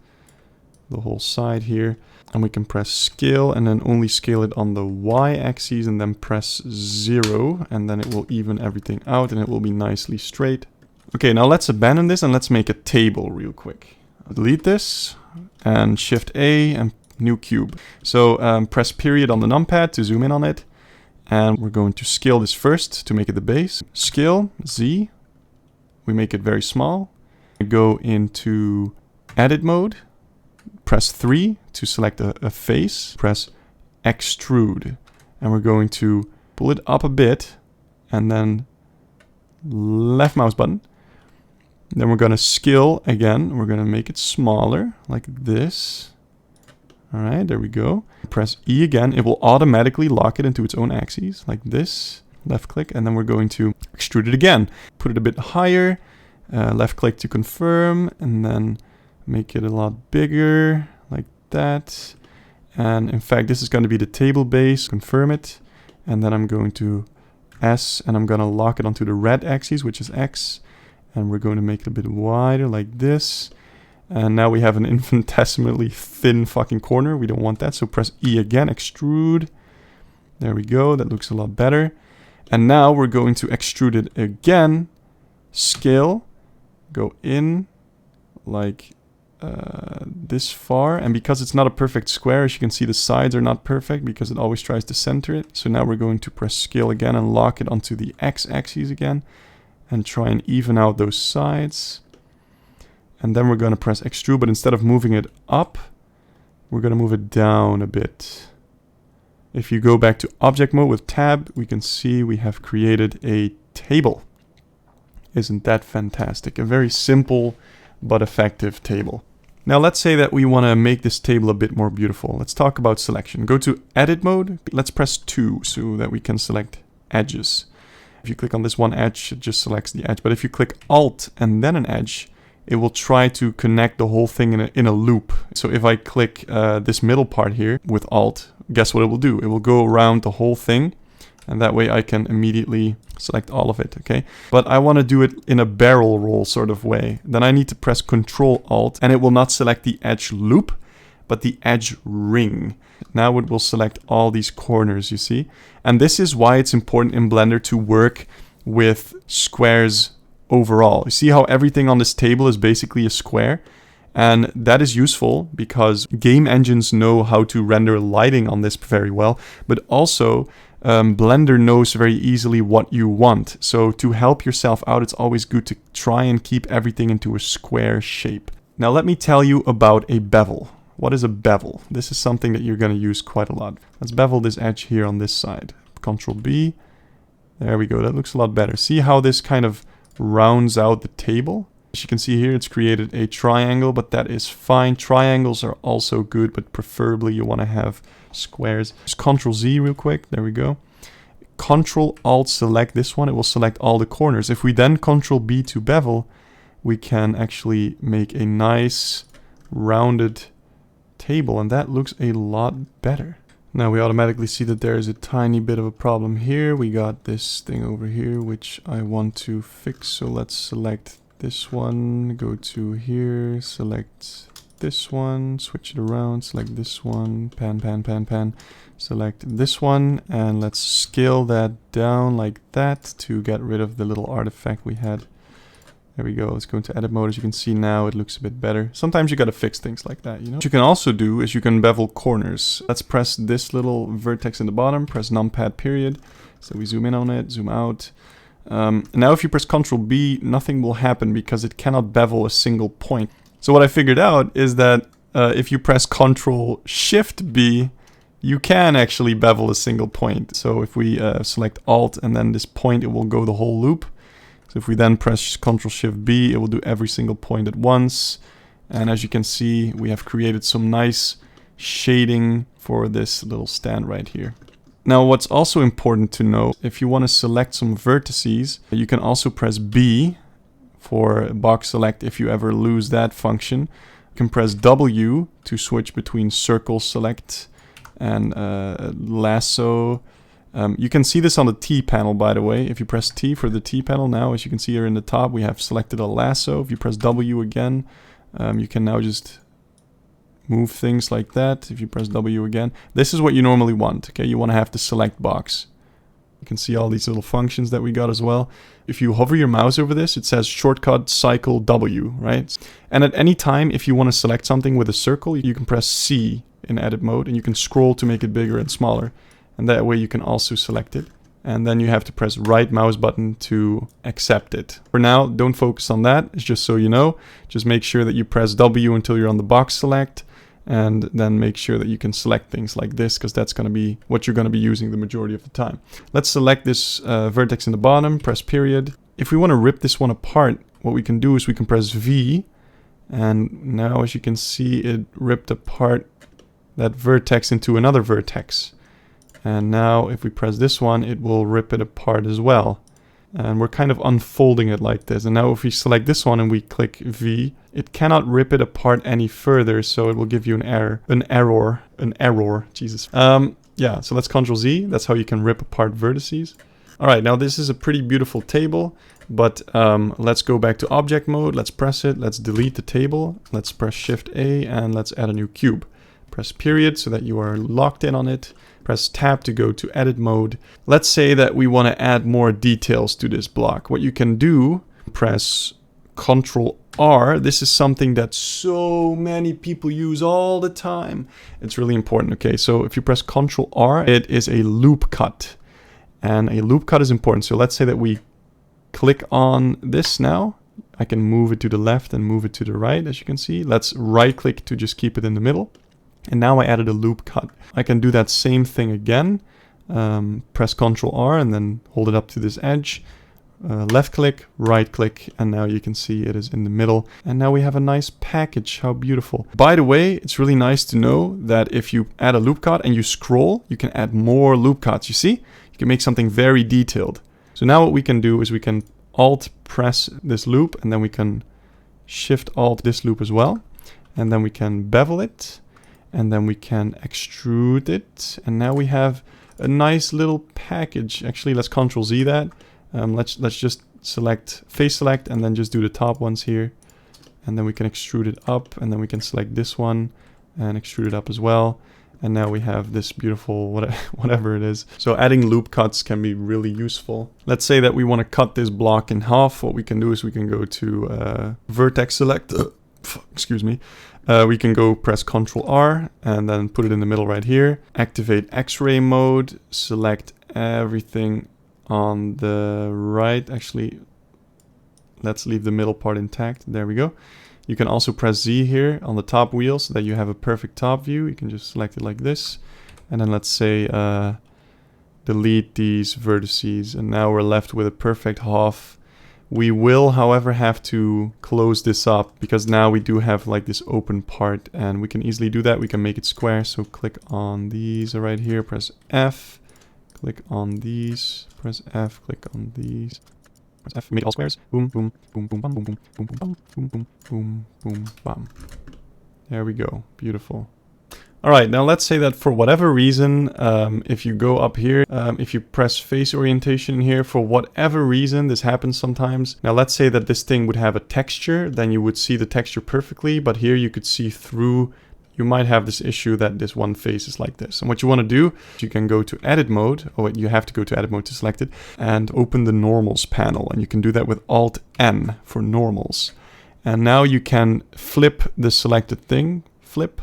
the whole side here. And we can press scale and then only scale it on the Y-axis and then press 0 and then it will even everything out and it will be nicely straight. Okay, now let's abandon this and let's make a table real quick. Delete this and Shift A and new cube. So press period on the numpad to zoom in on it, and we're going to scale this first to make it the base. Scale Z, we make it very small. Go into edit mode. Press 3 to select a face, press extrude, and we're going to pull it up a bit, and then left mouse button. Then we're going to scale again, we're going to make it smaller, like this. Alright, there we go. Press E again, it will automatically lock it into its own axis, like this. Left click, and then we're going to extrude it again. Put it a bit higher, left click to confirm, and then make it a lot bigger, like that. And in fact, this is going to be the table base. Confirm it. And then I'm going to S, and I'm going to lock it onto the red axis, which is X. And we're going to make it a bit wider, like this. And now we have an infinitesimally thin fucking corner. We don't want that. So press E again, extrude. There we go. That looks a lot better. And now we're going to extrude it again. Scale. Go in, like this far, and because it's not a perfect square, as you can see, the sides are not perfect because it always tries to center it. So now we're going to press scale again and lock it onto the x-axis again and try and even out those sides. And then we're going to press extrude, but instead of moving it up, we're going to move it down a bit. If you go back to object mode with tab, we can see we have created a table. Isn't that fantastic? A very simple but effective table. Now let's say that we want to make this table a bit more beautiful. Let's talk about selection. Go to edit mode. Let's press 2 so that we can select edges. If you click on this one edge, it just selects the edge. But if you click Alt and then an edge, it will try to connect the whole thing in a loop. So if I click this middle part here with Alt, guess what it will do? It will go around the whole thing. And that way I can immediately select all of it, okay? But I want to do it in a barrel roll sort of way. Then I need to press Control Alt, and it will not select the edge loop, but the edge ring. Now it will select all these corners, you see? And this is why it's important in Blender to work with squares overall. You see how everything on this table is basically a square? And that is useful because game engines know how to render lighting on this very well, but also Blender knows very easily what you want. So to help yourself out, it's always good to try and keep everything into a square shape. Now let me tell you about a bevel. What is a bevel? This is something that you're going to use quite a lot. Let's bevel this edge here on this side. Control B. There we go. That looks a lot better. See how this kind of rounds out the table? As you can see here, it's created a triangle, but that is fine. Triangles are also good, but preferably you want to have squares. Just Control Z real quick. There we go. Control Alt select this one. It will select all the corners. If we then Control B to bevel, we can actually make a nice rounded table, and that looks a lot better. Now we automatically see that there is a tiny bit of a problem here. We got this thing over here, which I want to fix. So let's select this one, go to here, select this one, switch it around, select this one, pan, select this one, and let's scale that down like that to get rid of the little artifact we had. There we go. Let's go into edit mode. As you can see now, it looks a bit better. Sometimes you gotta fix things like that, you know? What you can also do is you can bevel corners. Let's press this little vertex in the bottom, press numpad period. So we zoom in on it, zoom out. Now if you press Ctrl B, nothing will happen because it cannot bevel a single point. So what I figured out is that if you press Ctrl Shift B, you can actually bevel a single point. So if we select Alt and then this point, it will go the whole loop. So if we then press Ctrl Shift B, it will do every single point at once. And as you can see, we have created some nice shading for this little stand right here. Now what's also important to know, if you want to select some vertices, you can also press B for box select if you ever lose that function. You can press W to switch between circle select and lasso. You can see this on the T panel, by the way. If you press T for the T panel now, as you can see here in the top, we have selected a lasso. If you press W again, you can now just move things like that. If you press W again, this is what you normally want, okay? You want to have the select box. You can see all these little functions that we got as well. If you hover your mouse over this, it says shortcut cycle W, right? And at any time, if you want to select something with a circle, you can press C in edit mode, and you can scroll to make it bigger and smaller. And that way you can also select it. And then you have to press right mouse button to accept it. For now, don't focus on that. It's just so you know. Just make sure that you press W until you're on the box select. And then make sure that you can select things like this, because that's going to be what you're going to be using the majority of the time. Let's select this vertex in the bottom, press period. If we want to rip this one apart, what we can do is we can press V. And now, as you can see, it ripped apart that vertex into another vertex. And now if we press this one, it will rip it apart as well. And we're kind of unfolding it like this. And now if we select this one and we click V, it cannot rip it apart any further, so it will give you an error, Jesus. Yeah, so let's Ctrl Z. That's how you can rip apart vertices. All right, now this is a pretty beautiful table, but let's go back to object mode. Let's press it. Let's delete the table. Let's press Shift A and let's add a new cube. Press period so that you are locked in on it. Press tab to go to edit mode. Let's say that we want to add more details to this block. What you can do, press Control R, this is something that so many people use all the time. It's really important. Okay, so if you press Control R, it is a loop cut. And a loop cut is important. So let's say that we click on this now. I can move it to the left and move it to the right, as you can see. Let's right click to just keep it in the middle. And now I added a loop cut. I can do that same thing again. Press Ctrl R and then hold it up to this edge. Left click, right click, and now you can see it is in the middle. And now we have a nice package. How beautiful. By the way, it's really nice to know that if you add a loop cut and you scroll, you can add more loop cuts. You see? You can make something very detailed. So now what we can do is we can Alt press this loop, and then we can Shift Alt this loop as well. And then we can bevel it, and then we can extrude it. And now we have a nice little package. Actually, let's Ctrl Z that. Let's just select face select and then just do the top ones here. And then we can extrude it up, and then we can select this one and extrude it up as well. And now we have this beautiful whatever it is. So adding loop cuts can be really useful. Let's say that we want to cut this block in half. What we can do is we can go to vertex select. Excuse me. We can go press Ctrl R and then put it in the middle right here. Activate X-ray mode. Select everything on the right. Actually, let's leave the middle part intact. There we go. You can also press Z here on the top wheel so that you have a perfect top view. You can just select it like this. And then let's say delete these vertices. And now we're left with a perfect half. We will, however, have to close this up because now we do have like this open part, and we can easily do that. We can make it square. So click on these right here, press F, click on these, press F, click on these. Press F, make all squares. Boom, boom, boom, boom, bam, boom, boom, boom, boom, bam, boom, boom, boom, boom, bam. There we go. Beautiful. All right, now let's say that for whatever reason, if you go up here, if you press face orientation here, for whatever reason, this happens sometimes. Now let's say that this thing would have a texture, then you would see the texture perfectly, but here you could see through. You might have this issue that this one face is like this. And what you want to do, you can go to edit mode. Oh, you have to go to edit mode to select it, and open the normals panel. And you can do that with Alt N for normals. And now you can flip the selected thing, flip,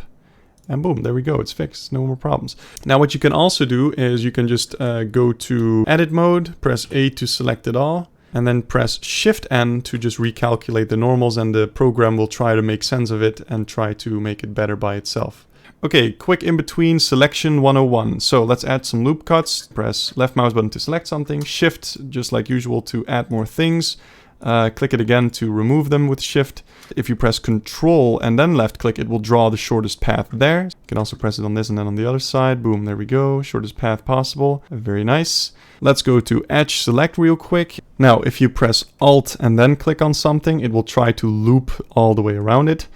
and boom, there we go. It's fixed. No more problems. Now what you can also do is you can just go to edit mode, press A to select it all, and then press Shift N to just recalculate the normals, and the program will try to make sense of it and try to make it better by itself. Okay, quick in between selection 101. So let's add some loop cuts. Press left mouse button to select something, Shift just like usual to add more things. Click it again to remove them with Shift. If you press Control and then left click, it will draw the shortest path there. You can also press it on this and then on the other side. Boom, there we go. Shortest path possible. Very nice. Let's go to Edge Select real quick. Now, if you press Alt and then click on something, it will try to loop all the way around it.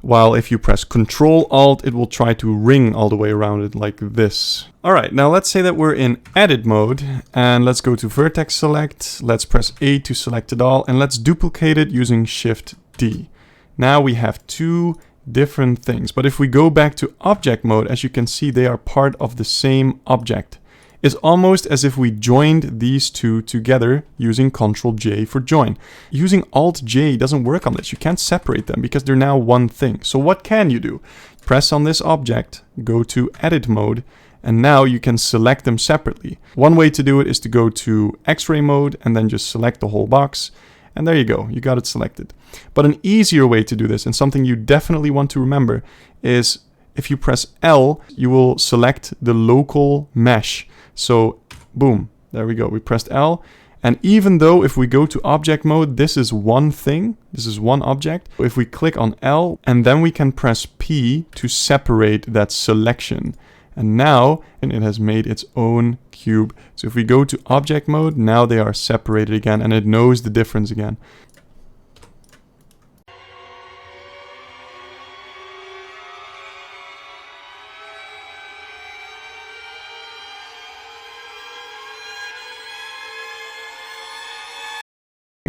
While if you press Control Alt, it will try to ring all the way around it like this. Alright, now let's say that we're in edit mode, and let's go to vertex select. Let's press A to select it all, and let's duplicate it using Shift D. Now we have two different things, but if we go back to object mode, as you can see, they are part of the same object. It's almost as if we joined these two together using Ctrl J for join. Using Alt J doesn't work on this. You can't separate them because they're now one thing. So what can you do? Press on this object, go to edit mode, and now you can select them separately. One way to do it is to go to X-ray mode and then just select the whole box. And there you go, you got it selected. But an easier way to do this, and something you definitely want to remember, is if you press L, you will select the local mesh. So, boom, there we go. We pressed L. And even though if we go to object mode, this is one thing, this is one object. If we click on L, and then we can press P to separate that selection. And now it has made its own cube. So if we go to object mode, now they are separated again, and it knows the difference again.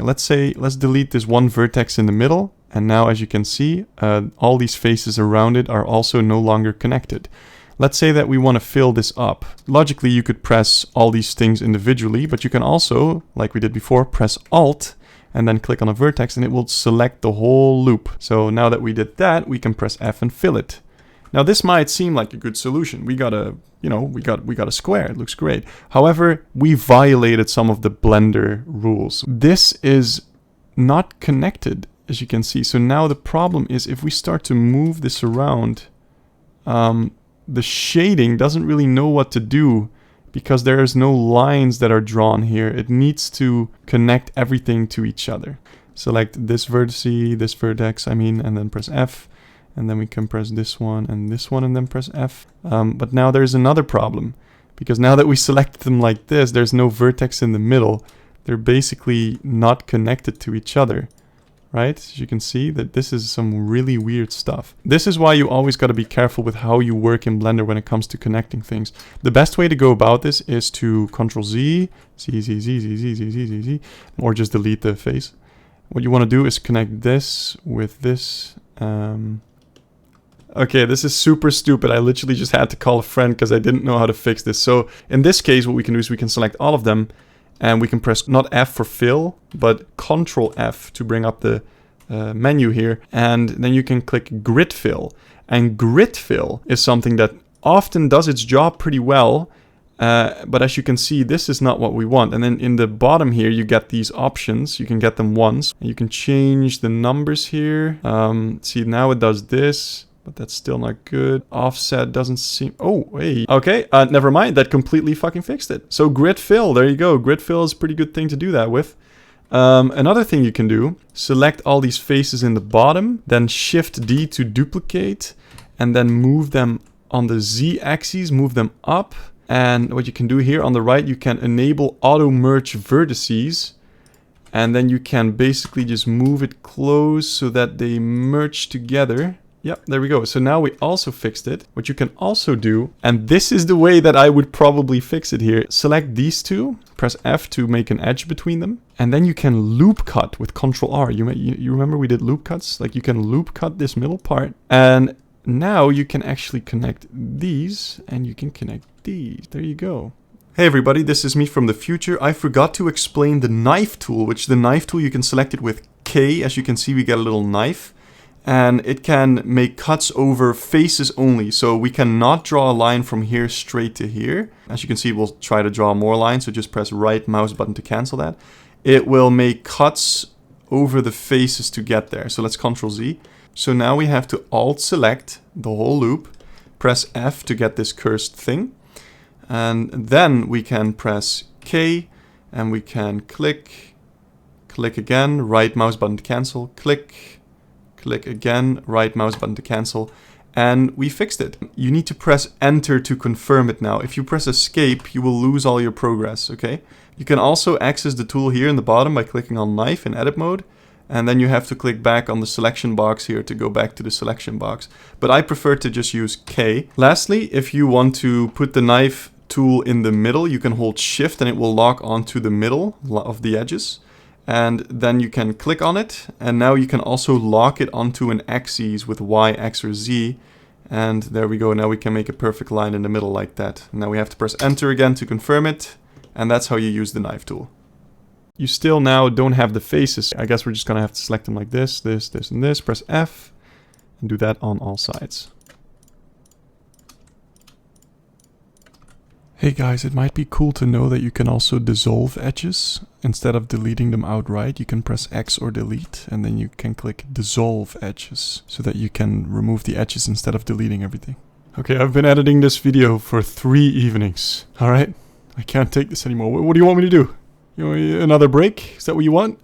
Let's delete this one vertex in the middle, and now as you can see, all these faces around it are also no longer connected. Let's say that we want to fill this up. Logically, you could press all these things individually, but you can also, like we did before, press Alt and then click on a vertex, and it will select the whole loop. So now that we did that, we can press F and fill it. Now this might seem like a good solution. We got a, you know, we got a square. It looks great. However, we violated some of the Blender rules. This is not connected, as you can see. So now the problem is if we start to move this around, the shading doesn't really know what to do because there's no lines that are drawn here. It needs to connect everything to each other. Select this vertex, and then press F. And then we can press this one, and then press F. But now there's another problem. Because now that we select them like this, there's no vertex in the middle. They're basically not connected to each other. Right? As you can see that this is some really weird stuff. This is why you always got to be careful with how you work in Blender when it comes to connecting things. The best way to go about this is to Ctrl-Z, Z, or just delete the face. What you want to do is connect this with this. Okay, this is super stupid. I literally just had to call a friend because I didn't know how to fix this. So in this case, what we can do is we can select all of them. And we can press not F for fill, but Control F to bring up the menu here. And then you can click Grid Fill. And Grid Fill is something that often does its job pretty well. But as you can see, this is not what we want. And then in the bottom here, you get these options. You can get them once. You can change the numbers here. See, now it does this. But that's still not good. Offset doesn't seem... Oh, wait. Okay, never mind. That completely fucking fixed it. So grid fill, there you go. Grid fill is a pretty good thing to do that with. Another thing you can do, select all these faces in the bottom, then Shift D to duplicate, and then move them on the Z axis, move them up. And what you can do here on the right, you can enable auto merge vertices. And then you can basically just move it close so that they merge together. Yep, there we go. So now we also fixed it. What you can also do, and this is the way that I would probably fix it here. Select these two, press F to make an edge between them. And then you can loop cut with Ctrl R. You remember we did loop cuts? Like you can loop cut this middle part. And now you can actually connect these and you can connect these. There you go. Hey everybody, this is me from the future. I forgot to explain the knife tool, which the knife tool you can select it with K. As you can see, we get a little knife. And it can make cuts over faces only. So we cannot draw a line from here straight to here. As you can see, we'll try to draw more lines. So just press right mouse button to cancel that. It will make cuts over the faces to get there. So let's Ctrl Z. So now we have to Alt select the whole loop. Press F to get this cursed thing. And then we can press K. And we can click. Click again. Right mouse button to cancel. Click. Click again, right mouse button to cancel, and we fixed it. You need to press enter to confirm it now. If you press escape, you will lose all your progress, okay? You can also access the tool here in the bottom by clicking on knife in edit mode, and then you have to click back on the selection box here to go back to the selection box. But I prefer to just use K. Lastly, if you want to put the knife tool in the middle, you can hold shift and it will lock onto the middle of the edges. And then you can click on it, and now you can also lock it onto an axis with Y, X, or Z. And there we go, now we can make a perfect line in the middle like that. Now we have to press enter again to confirm it, and that's how you use the knife tool. You still now don't have the faces. I guess we're just gonna have to select them like this, this, this, and this. Press F, and do that on all sides. Hey guys, it might be cool to know that you can also dissolve edges. Instead of deleting them outright, you can press X or delete, and then you can click dissolve edges so that you can remove the edges instead of deleting everything. Okay, I've been editing this video for 3 evenings. Alright, I can't take this anymore. What do you want me to do? You want another break? Is that what you want?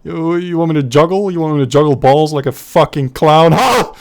You want me to juggle? You want me to juggle balls like a fucking clown? Huh?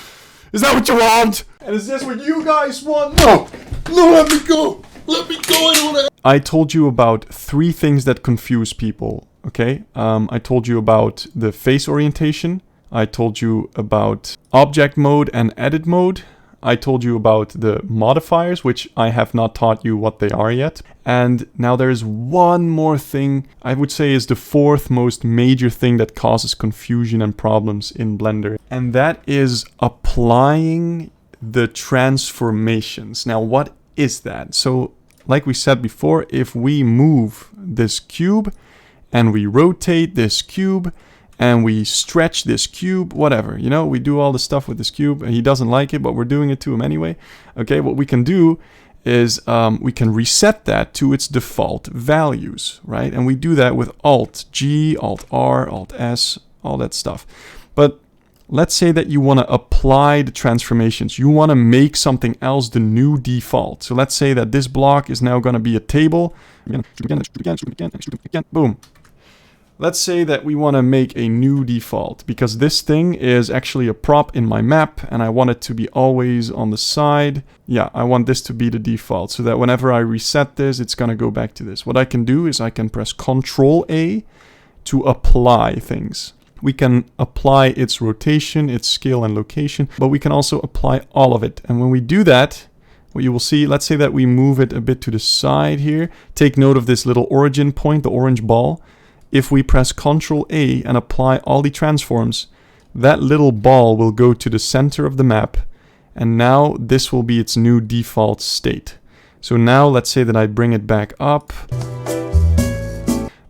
Is that what you want? And is this what you guys want? No! No, let me go! Let me go, I don't wanna... I told you about 3 things that confuse people, okay? I told you about the face orientation. I told you about object mode and edit mode. I told you about the modifiers, which I have not taught you what they are yet. And now there's one more thing, I would say is the 4th most major thing that causes confusion and problems in Blender. And that is applying the transformations. Now, what is that? So, like we said before, if we move this cube and we rotate this cube, and we stretch this cube, whatever, you know, we do all the stuff with this cube, and he doesn't like it, but we're doing it to him anyway. Okay, what we can do is we can reset that to its default values, right? And we do that with Alt-G, Alt-R, Alt-S, all that stuff. But let's say that you want to apply the transformations. You want to make something else the new default. So let's say that this block is now going to be a table. Boom. Let's say that we want to make a new default because this thing is actually a prop in my map and I want it to be always on the side. Yeah, I want this to be the default so that whenever I reset this, it's going to go back to this. What I can do is I can press Ctrl-A to apply things. We can apply its rotation, its scale and location, but we can also apply all of it. And when we do that, what you will see, let's say that we move it a bit to the side here. Take note of this little origin point, the orange ball. If we press Ctrl-A and apply all the transforms, that little ball will go to the center of the map. And now this will be its new default state. So now let's say that I bring it back up.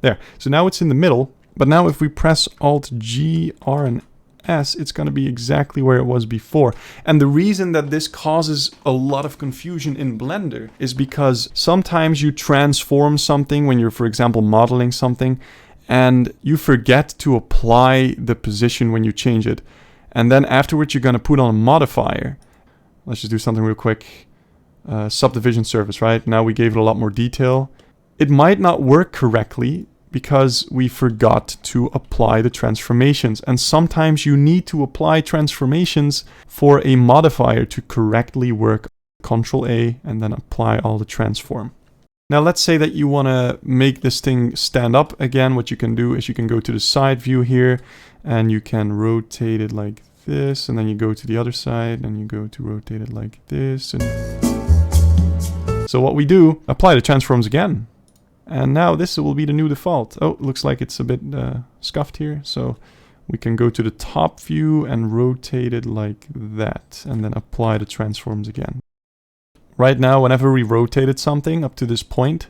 There. So now it's in the middle. But now if we press Alt-G, R, and S, it's going to be exactly where it was before. And the reason that this causes a lot of confusion in Blender is because sometimes you transform something when you're, for example, modeling something, and you forget to apply the position when you change it. And then afterwards you're going to put on a modifier. Let's just do something real quick. Subdivision surface, right? Now we gave it a lot more detail. It might not work correctly because we forgot to apply the transformations. And sometimes you need to apply transformations for a modifier to correctly work. Ctrl-A and then apply all the transform. Now let's say that you want to make this thing stand up again. What you can do is you can go to the side view here and you can rotate it like this, and then you go to the other side and you go to rotate it like this. And so what we do, apply the transforms again. And now this will be the new default. Oh, looks like it's a bit scuffed here. So we can go to the top view and rotate it like that and then apply the transforms again. Right now, whenever we rotated something up to this point,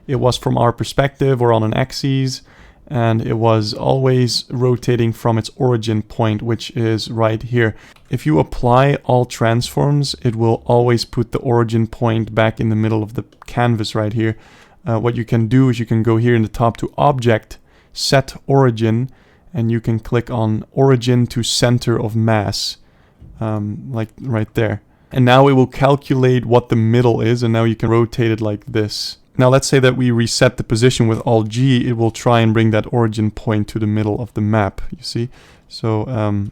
it was from our perspective or on an axis, and it was always rotating from its origin point, which is right here. If you apply all transforms, it will always put the origin point back in the middle of the canvas right here. What you can do is you can go here in the top to Object, Set Origin, and you can click on Origin to Center of Mass, like right there. And now it will calculate what the middle is, and now you can rotate it like this. Now let's say that we reset the position with Alt-G, it will try and bring that origin point to the middle of the map, you see? So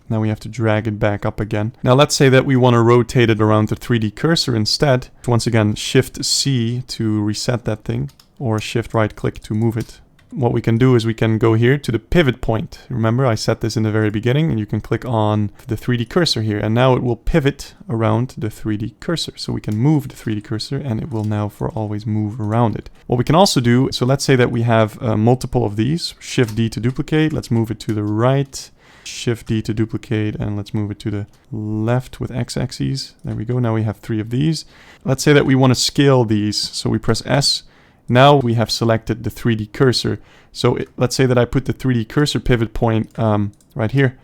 now we have to drag it back up again. Now let's say that we want to rotate it around the 3D cursor instead. Once again, Shift-C to reset that thing, or Shift-right-click to move it. What we can do is we can go here to the pivot point. Remember, I set this in the very beginning, and you can click on the 3D cursor here, and now it will pivot around the 3D cursor. So we can move the 3D cursor, and it will now for always move around it. What we can also do, so let's say that we have multiple of these. Shift-D to duplicate. Let's move it to the right. Shift-D to duplicate, and let's move it to the left with x-axis. There we go. Now we have 3 of these. Let's say that we want to scale these. So we press S. Now we have selected the 3D cursor. So let's say that I put the 3D cursor pivot point right here,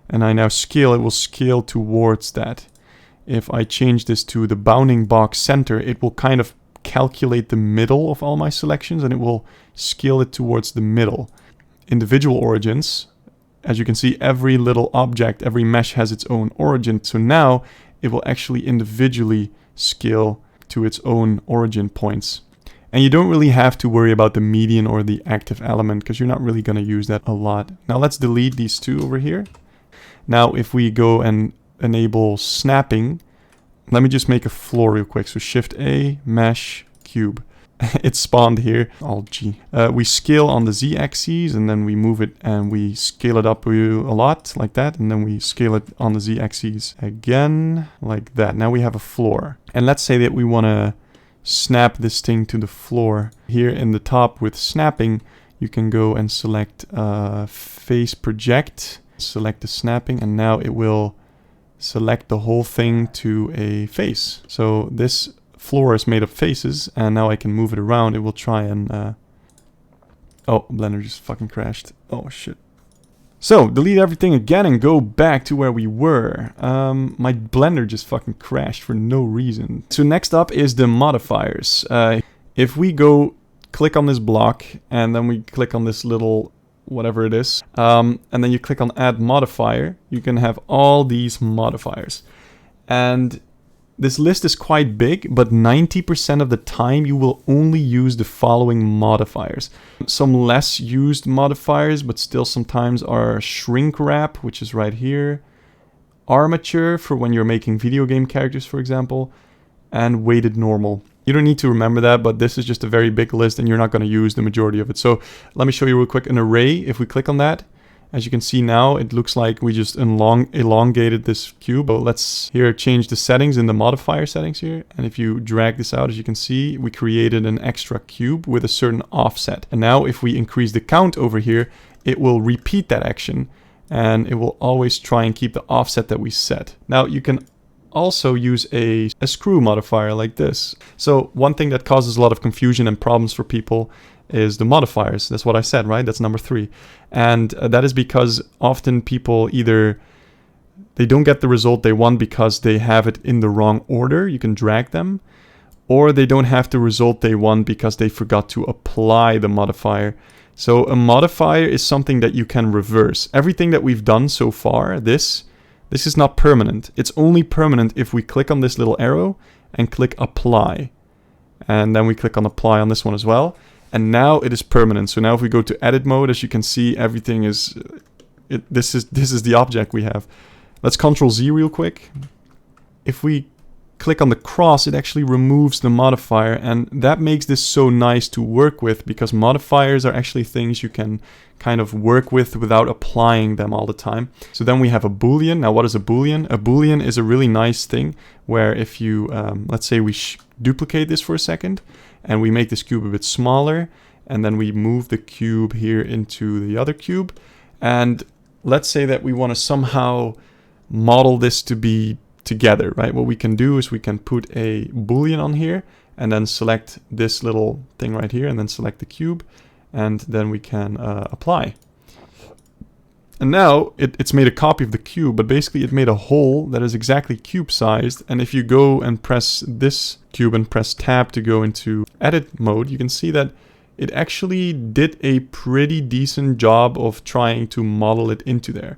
and I now scale, it will scale towards that. If I change this to the bounding box center, it will kind of calculate the middle of all my selections, and it will scale it towards the middle. Individual origins, as you can see, every little object, every mesh has its own origin. So now it will actually individually scale to its own origin points. And you don't really have to worry about the median or the active element because you're not really going to use that a lot. Now let's delete these 2 over here. Now if we go and enable snapping, let me just make a floor real quick. So Shift-A, Mesh, Cube. It spawned here, Alt-G. We scale on the Z-axis and then we move it and we scale it up a lot like that. And then we scale it on the Z-axis again like that. Now we have a floor. And let's say that we want to snap this thing to the floor. Here in the top with snapping, you can go and select face project, select the snapping, and now it will select the whole thing to a face. So this floor is made of faces, and now I can move it around. It will try and Oh, Blender just fucking crashed. Oh shit. So, delete everything again and go back to where we were. My Blender just fucking crashed for no reason. So next up is the modifiers. If we go click on this block and then we click on this little whatever it is, and then you click on add modifier, you can have all these modifiers. And this list is quite big, but 90% of the time you will only use the following modifiers. Some less used modifiers, but still sometimes are shrink wrap, which is right here, armature for when you're making video game characters, for example, and weighted normal. You don't need to remember that, but this is just a very big list and you're not going to use the majority of it. So let me show you real quick an array. If we click on that, as you can see now, it looks like we just elongated this cube. But let's here change the settings in the modifier settings here. And if you drag this out, as you can see, we created an extra cube with a certain offset. And now if we increase the count over here, it will repeat that action. And it will always try and keep the offset that we set. Now you can also use a screw modifier like this. So one thing that causes a lot of confusion and problems for people is the modifiers. That's what I said, right? That's number 3. And that is because often people either they don't get the result they want because they have it in the wrong order. You can drag them. Or they don't have the result they want because they forgot to apply the modifier. So a modifier is something that you can reverse. Everything that we've done so far, this is not permanent. It's only permanent if we click on this little arrow and click apply. And then we click on apply on this one as well. And now it is permanent. So now if we go to edit mode, as you can see, everything is... This is the object we have. Let's Ctrl Z real quick. If we click on the cross, it actually removes the modifier. And that makes this so nice to work with, because modifiers are actually things you can kind of work with without applying them all the time. So then we have a boolean. Now what is a boolean? A boolean is a really nice thing where if you, let's say we duplicate this for a second, and we make this cube a bit smaller, and then we move the cube here into the other cube. And let's say that we want to somehow model this to be together, right? What we can do is we can put a boolean on here, and then select this little thing right here, and then select the cube, and then we can apply. And now it's made a copy of the cube, but basically it made a hole that is exactly cube sized. And if you go and press this cube and press tab to go into edit mode, you can see that it actually did a pretty decent job of trying to model it into there.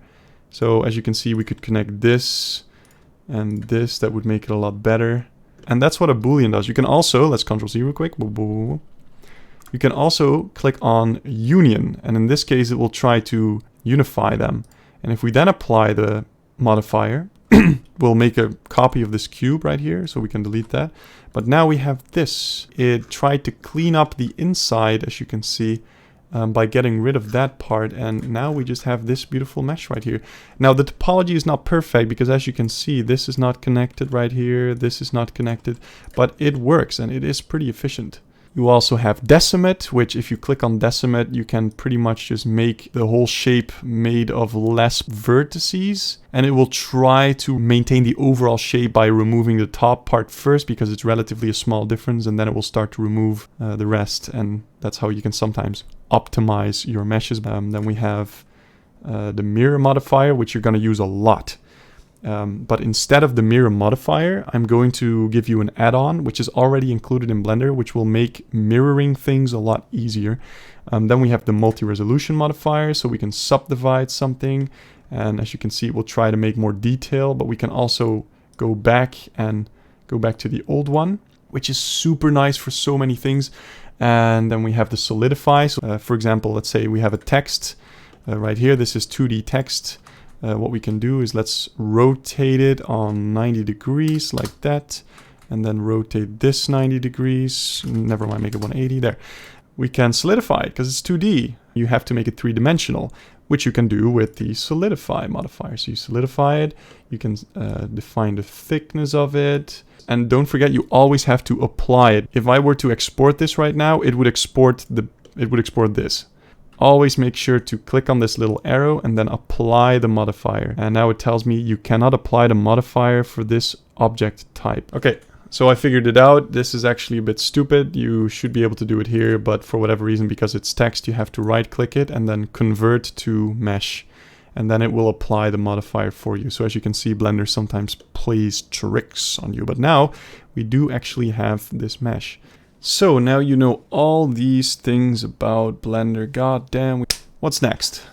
So as you can see, we could connect this and this. That would make it a lot better. And that's what a boolean does. You can also, let's Ctrl Z real quick. You can also click on union, and in this case it will try to unify them. And if we then apply the modifier, we'll make a copy of this cube right here, so we can delete that. But now we have this. It tried to clean up the inside, as you can see, by getting rid of that part, and now we just have this beautiful mesh right here. Now the topology is not perfect because, as you can see, this is not connected right here, this is not connected, but it works and it is pretty efficient. You also have decimate, which if you click on decimate, you can pretty much just make the whole shape made of less vertices, and it will try to maintain the overall shape by removing the top part first because it's relatively a small difference, and then it will start to remove the rest, and that's how you can sometimes optimize your meshes. Then we have the mirror modifier, which you're going to use a lot. But instead of the mirror modifier, I'm going to give you an add-on, which is already included in Blender, which will make mirroring things a lot easier. Then we have the multi-resolution modifier, so we can subdivide something. And as you can see, we'll try to make more detail, but we can also go back to the old one, which is super nice for so many things. And then we have the solidify. So, for example, let's say we have a text right here. This is 2D text. What we can do is let's rotate it on 90 degrees like that, and then rotate this 90 degrees. Never mind, make it 180 there. We can solidify it because it's 2D. You have to make it 3-dimensional, which you can do with the solidify modifier. So you solidify it, you can define the thickness of it, and don't forget you always have to apply it. If I were to export this right now, it would export this. Always make sure to click on this little arrow and then apply the modifier. And now it tells me you cannot apply the modifier for this object type. Okay, So I figured it out. This is actually a bit stupid. You should be able to do it here, but for whatever reason, because it's text, you have to right click it and then convert to mesh. And then it will apply the modifier for you. So as you can see, Blender sometimes plays tricks on you. But now we do actually have this mesh. So now you know all these things about Blender. God damn. What's next?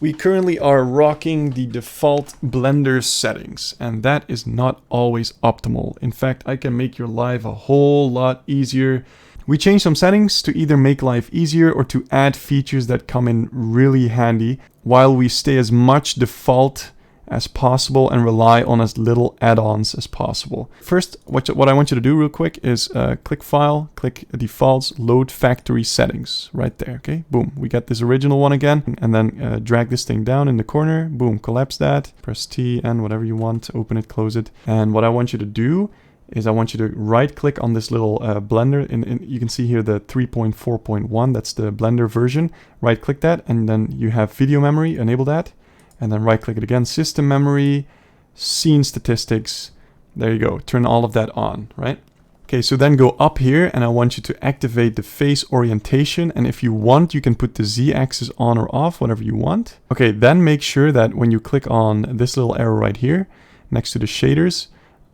We currently are rocking the default Blender settings, and that is not always optimal. In fact, I can make your life a whole lot easier. We changed some settings to either make life easier or to add features that come in really handy, while we stay as much default as possible and rely on as little add-ons as possible. First, what I want you to do real quick is click File, click Defaults, Load Factory Settings, right there, okay? Boom, we got this original one again, and then drag this thing down in the corner, boom, collapse that, press T, and whatever you want, open it, close it. And what I want you to do is I want you to right-click on this little Blender, and you can see here the 3.4.1, that's the Blender version. Right-click that, and then you have video memory, enable that. And then right click it again, system memory, scene statistics. There you go, turn all of that on, right? Okay, so then go up here and I want you to activate the face orientation. And if you want, you can put the Z-axis on or off, whatever you want. Okay, then make sure that when you click on this little arrow right here, next to the shaders,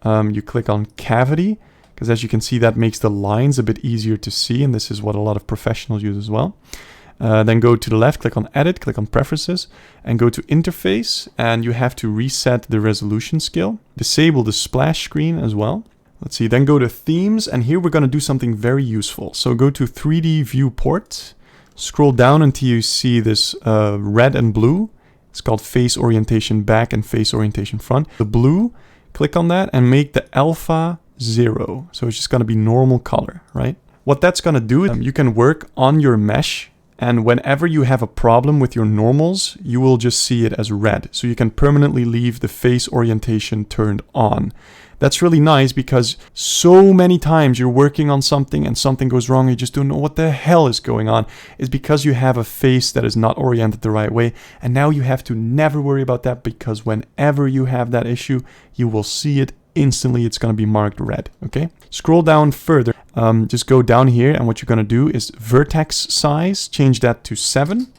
you click on cavity, because as you can see, that makes the lines a bit easier to see. And this is what a lot of professionals use as well. Then go to the left, click on Edit, click on Preferences, and go to Interface, and you have to reset the resolution scale. Disable the splash screen as well. Let's see, then go to Themes, and here we're going to do something very useful. So go to 3D Viewport, scroll down until you see this red and blue. It's called Face Orientation Back and Face Orientation Front. The blue, click on that and make the alpha 0. So it's just going to be normal color, right? What that's going to do is you can work on your mesh. And whenever you have a problem with your normals, you will just see it as red. So you can permanently leave the face orientation turned on. That's really nice because so many times you're working on something and something goes wrong, you just don't know what the hell is going on. It's because you have a face that is not oriented the right way. And now you have to never worry about that, because whenever you have that issue, you will see it instantly. It's going to be marked red, okay? Scroll down further. Just go down here, and what you're going to do is vertex size, change that to 7,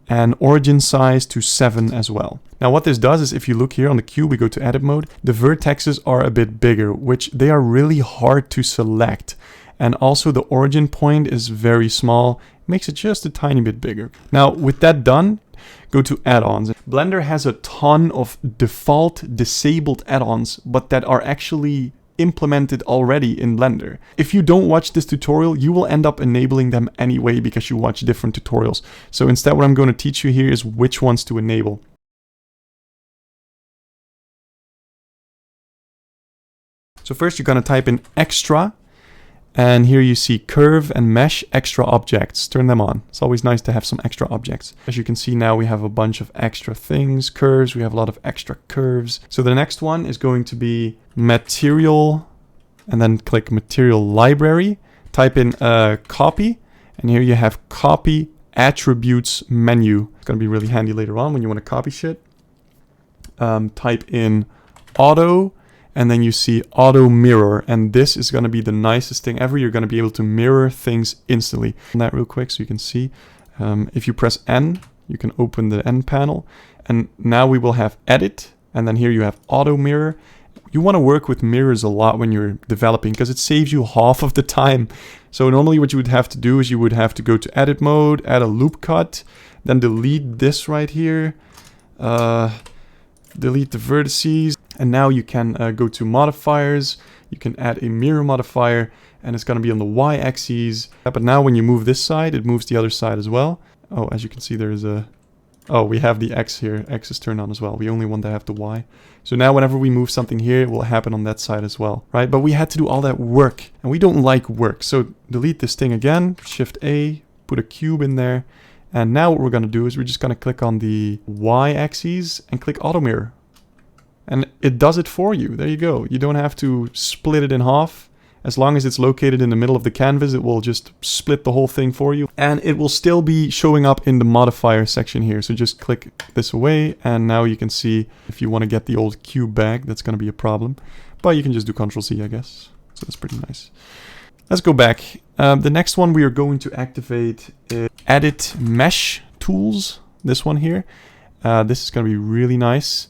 and origin size to 7 as well. Now what this does is, if you look here on the cube, we go to edit mode, the vertexes are a bit bigger, which they are really hard to select. And also the origin point is very small, makes it just a tiny bit bigger. Now with that done, go to add-ons. Blender has a ton of default disabled add-ons, but that are actually implemented already in Blender. If you don't watch this tutorial, you will end up enabling them anyway because you watch different tutorials. So instead, what I'm going to teach you here is which ones to enable. So first you're going to type in extra, and here you see curve and mesh extra objects. Turn them on. It's always nice to have some extra objects. As you can see now, we have a bunch of extra things. Curves, we have a lot of extra curves. So the next one is going to be material, and then click material library. Type in copy, and here you have copy attributes menu. It's going to be really handy later on when you want to copy shit. Type in auto, and then you see auto mirror, and this is going to be the nicest thing ever. You're going to be able to mirror things instantly. That real quick so you can see. If you press N, you can open the N panel, and now we will have edit, and then here you have auto mirror. You want to work with mirrors a lot when you're developing because it saves you half of the time. So normally what you would have to do is you would have to go to edit mode, add a loop cut, then delete this right here, delete the vertices, and now you can go to modifiers. You can add a mirror modifier, and it's going to be on the y-axis. But now when you move this side, it moves the other side as well. Oh, as you can see, there is a... Oh, we have the X here. X is turned on as well. We only want to have the Y. So now whenever we move something here, it will happen on that side as well, right? But we had to do all that work, and we don't like work. So delete this thing again, Shift A, put a cube in there. And now what we're going to do is we're just going to click on the Y-axis and click auto mirror. And it does it for you. There you go. You don't have to split it in half. As long as it's located in the middle of the canvas, it will just split the whole thing for you. And it will still be showing up in the modifier section here. So just click this away, and now you can see if you want to get the old cube back, that's going to be a problem. But you can just do Ctrl-C, I guess. So that's pretty nice. Let's go back. The next one we are going to activate is Edit Mesh Tools. This one here. This is going to be really nice.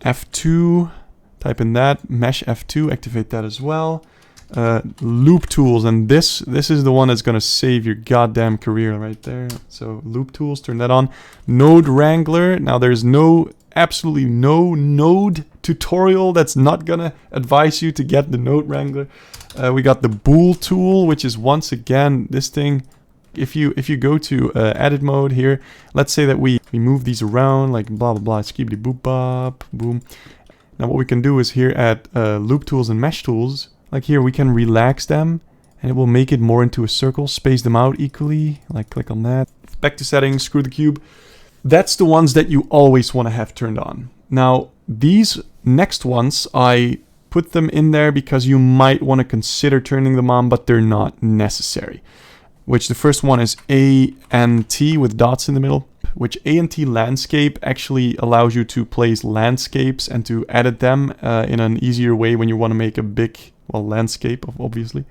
F2, type in that. Mesh F2, activate that as well. Loop Tools, and this is the one that's going to save your goddamn career right there. So Loop Tools, turn that on. Node Wrangler. Now there's absolutely no node tutorial that's not going to advise you to get the Node Wrangler. We got the Bool tool, which is once again this thing. If you go to edit mode here, let's say that we move these around like blah blah blah, skibbity boop bop, boom. Now what we can do is here at Loop Tools and Mesh Tools, like here we can relax them and it will make it more into a circle, space them out equally, like click on that. Back to settings, screw the cube. That's the ones that you always want to have turned on. Now these next ones, I put them in there because you might want to consider turning them on, but they're not necessary. Which the first one is ANT with dots in the middle, which ANT landscape actually allows you to place landscapes and to edit them in an easier way when you want to make a big, well, landscape, obviously.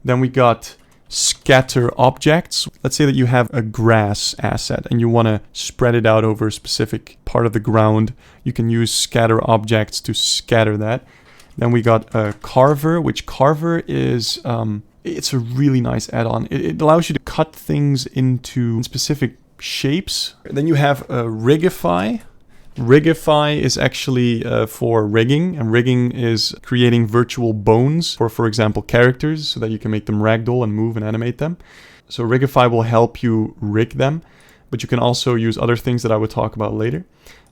Then we got scatter objects. Let's say that you have a grass asset and you want to spread it out over a specific part of the ground. You can use scatter objects to scatter that. Then we got a carver, which carver is... it's a really nice add-on. It allows you to cut things into specific shapes. Then you have Rigify. Rigify is actually for rigging, and rigging is creating virtual bones for example, characters, so that you can make them ragdoll and move and animate them. So Rigify will help you rig them, but you can also use other things that I would talk about later.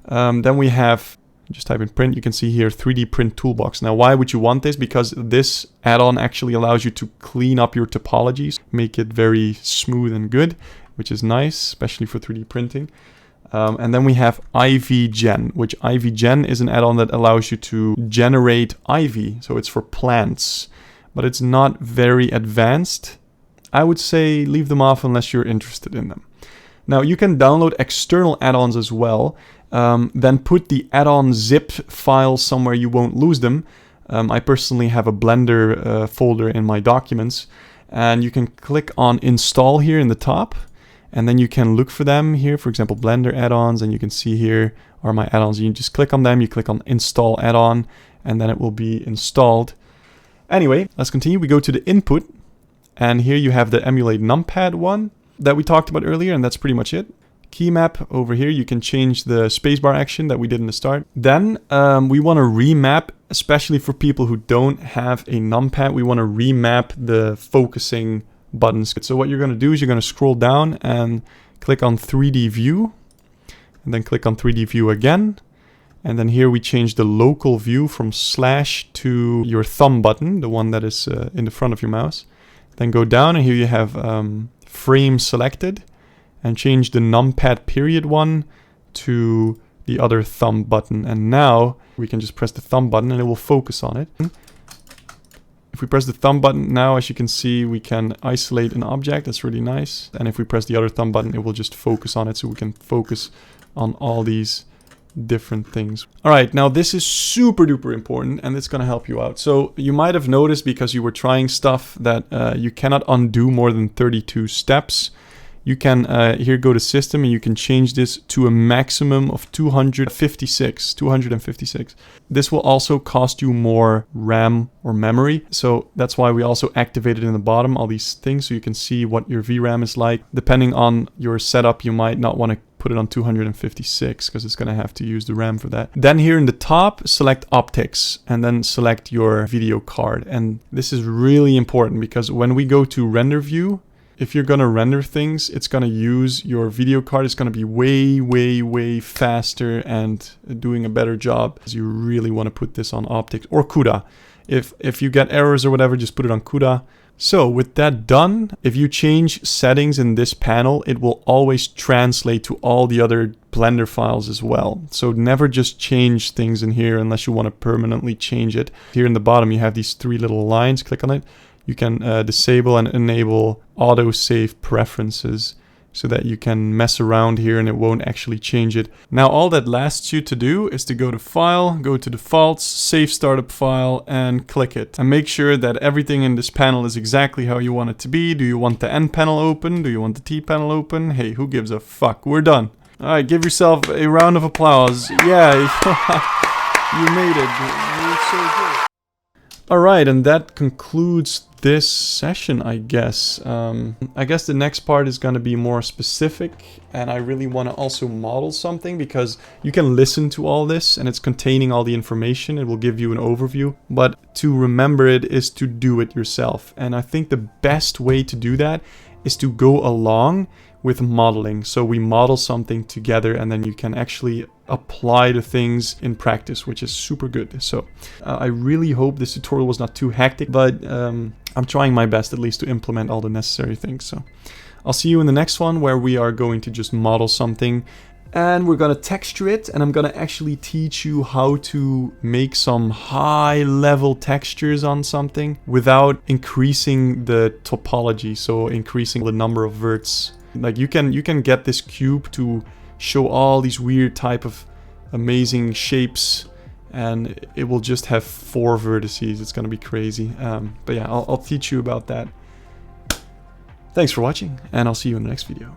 Then we have... just type in print, you can see here 3D print toolbox. Now why would you want this? Because this add-on actually allows you to clean up your topologies, make it very smooth and good, which is nice, especially for 3D printing. And then we have IVGen, which IVGen is an add-on that allows you to generate ivy. So it's for plants, but it's not very advanced. I would say leave them off unless you're interested in them. Now you can download external add-ons as well. Then put the add-on zip file somewhere you won't lose them. I personally have a Blender folder in my documents, and you can click on install here in the top, and then you can look for them here, for example Blender add-ons, and you can see here are my add-ons. You just click on them, you click on install add-on, and then it will be installed. Anyway, let's continue. We go to the input, and here you have the emulate numpad one that we talked about earlier, and that's pretty much it. Key map over here, you can change the spacebar action that we did in the start. Then we want to remap, especially for people who don't have a numpad, we want to remap the focusing buttons. So what you're going to do is you're going to scroll down and click on 3D view, and then click on 3D view again. And then here we change the local view from slash to your thumb button, the one that is in the front of your mouse. Then go down, and here you have frame selected, and change the numpad period one to the other thumb button. And now we can just press the thumb button and it will focus on it. If we press the thumb button now, as you can see, we can isolate an object. That's really nice. And if we press the other thumb button, it will just focus on it, so we can focus on all these different things. All right, now this is super duper important, and it's going to help you out. So you might have noticed, because you were trying stuff, that you cannot undo more than 32 steps. You can here go to system, and you can change this to a maximum of 256. This will also cost you more RAM or memory. So that's why we also activated in the bottom all these things, so you can see what your VRAM is like. Depending on your setup, you might not want to put it on 256 because it's going to have to use the RAM for that. Then here in the top, select optics, and then select your video card. And this is really important, because when we go to render view, if you're going to render things, it's going to use your video card. It's going to be way faster and doing a better job. You really want to put this on optics or CUDA. If you get errors or whatever, just put it on CUDA. So with that done, if you change settings in this panel, it will always translate to all the other Blender files as well. So never just change things in here unless you want to permanently change it. Here in the bottom, you have these three little lines. Click on it. You can disable and enable autosave preferences. so that you can mess around here and it won't actually change it. Now all that lasts you to do is to go to File, go to Defaults, Save Startup File, and click it. And make sure that everything in this panel is exactly how you want it to be. Do you want the N panel open? Do you want the T panel open? Hey, who gives a fuck? We're done. Alright, give yourself a round of applause. Yeah, you made it. You're so good. Alright, and that concludes this session, I guess. I guess the next part is going to be more specific, and I really want to also model something, because you can listen to all this and it's containing all the information. It will give you an overview, but to remember it is to do it yourself. And I think the best way to do that is to go along with modeling. So we model something together and then you can actually apply the things in practice, which is super good. So I really hope this tutorial was not too hectic, but I'm trying my best at least to implement all the necessary things. So I'll see you in the next one, where we are going to just model something and we're going to texture it, and I'm going to actually teach you how to make some high level textures on something without increasing the topology, so increasing the number of verts. Like you can get this cube to show all these weird type of amazing shapes, and it will just have 4 vertices. It's gonna be crazy. But yeah, I'll teach you about that. Thanks for watching, and I'll see you in the next video.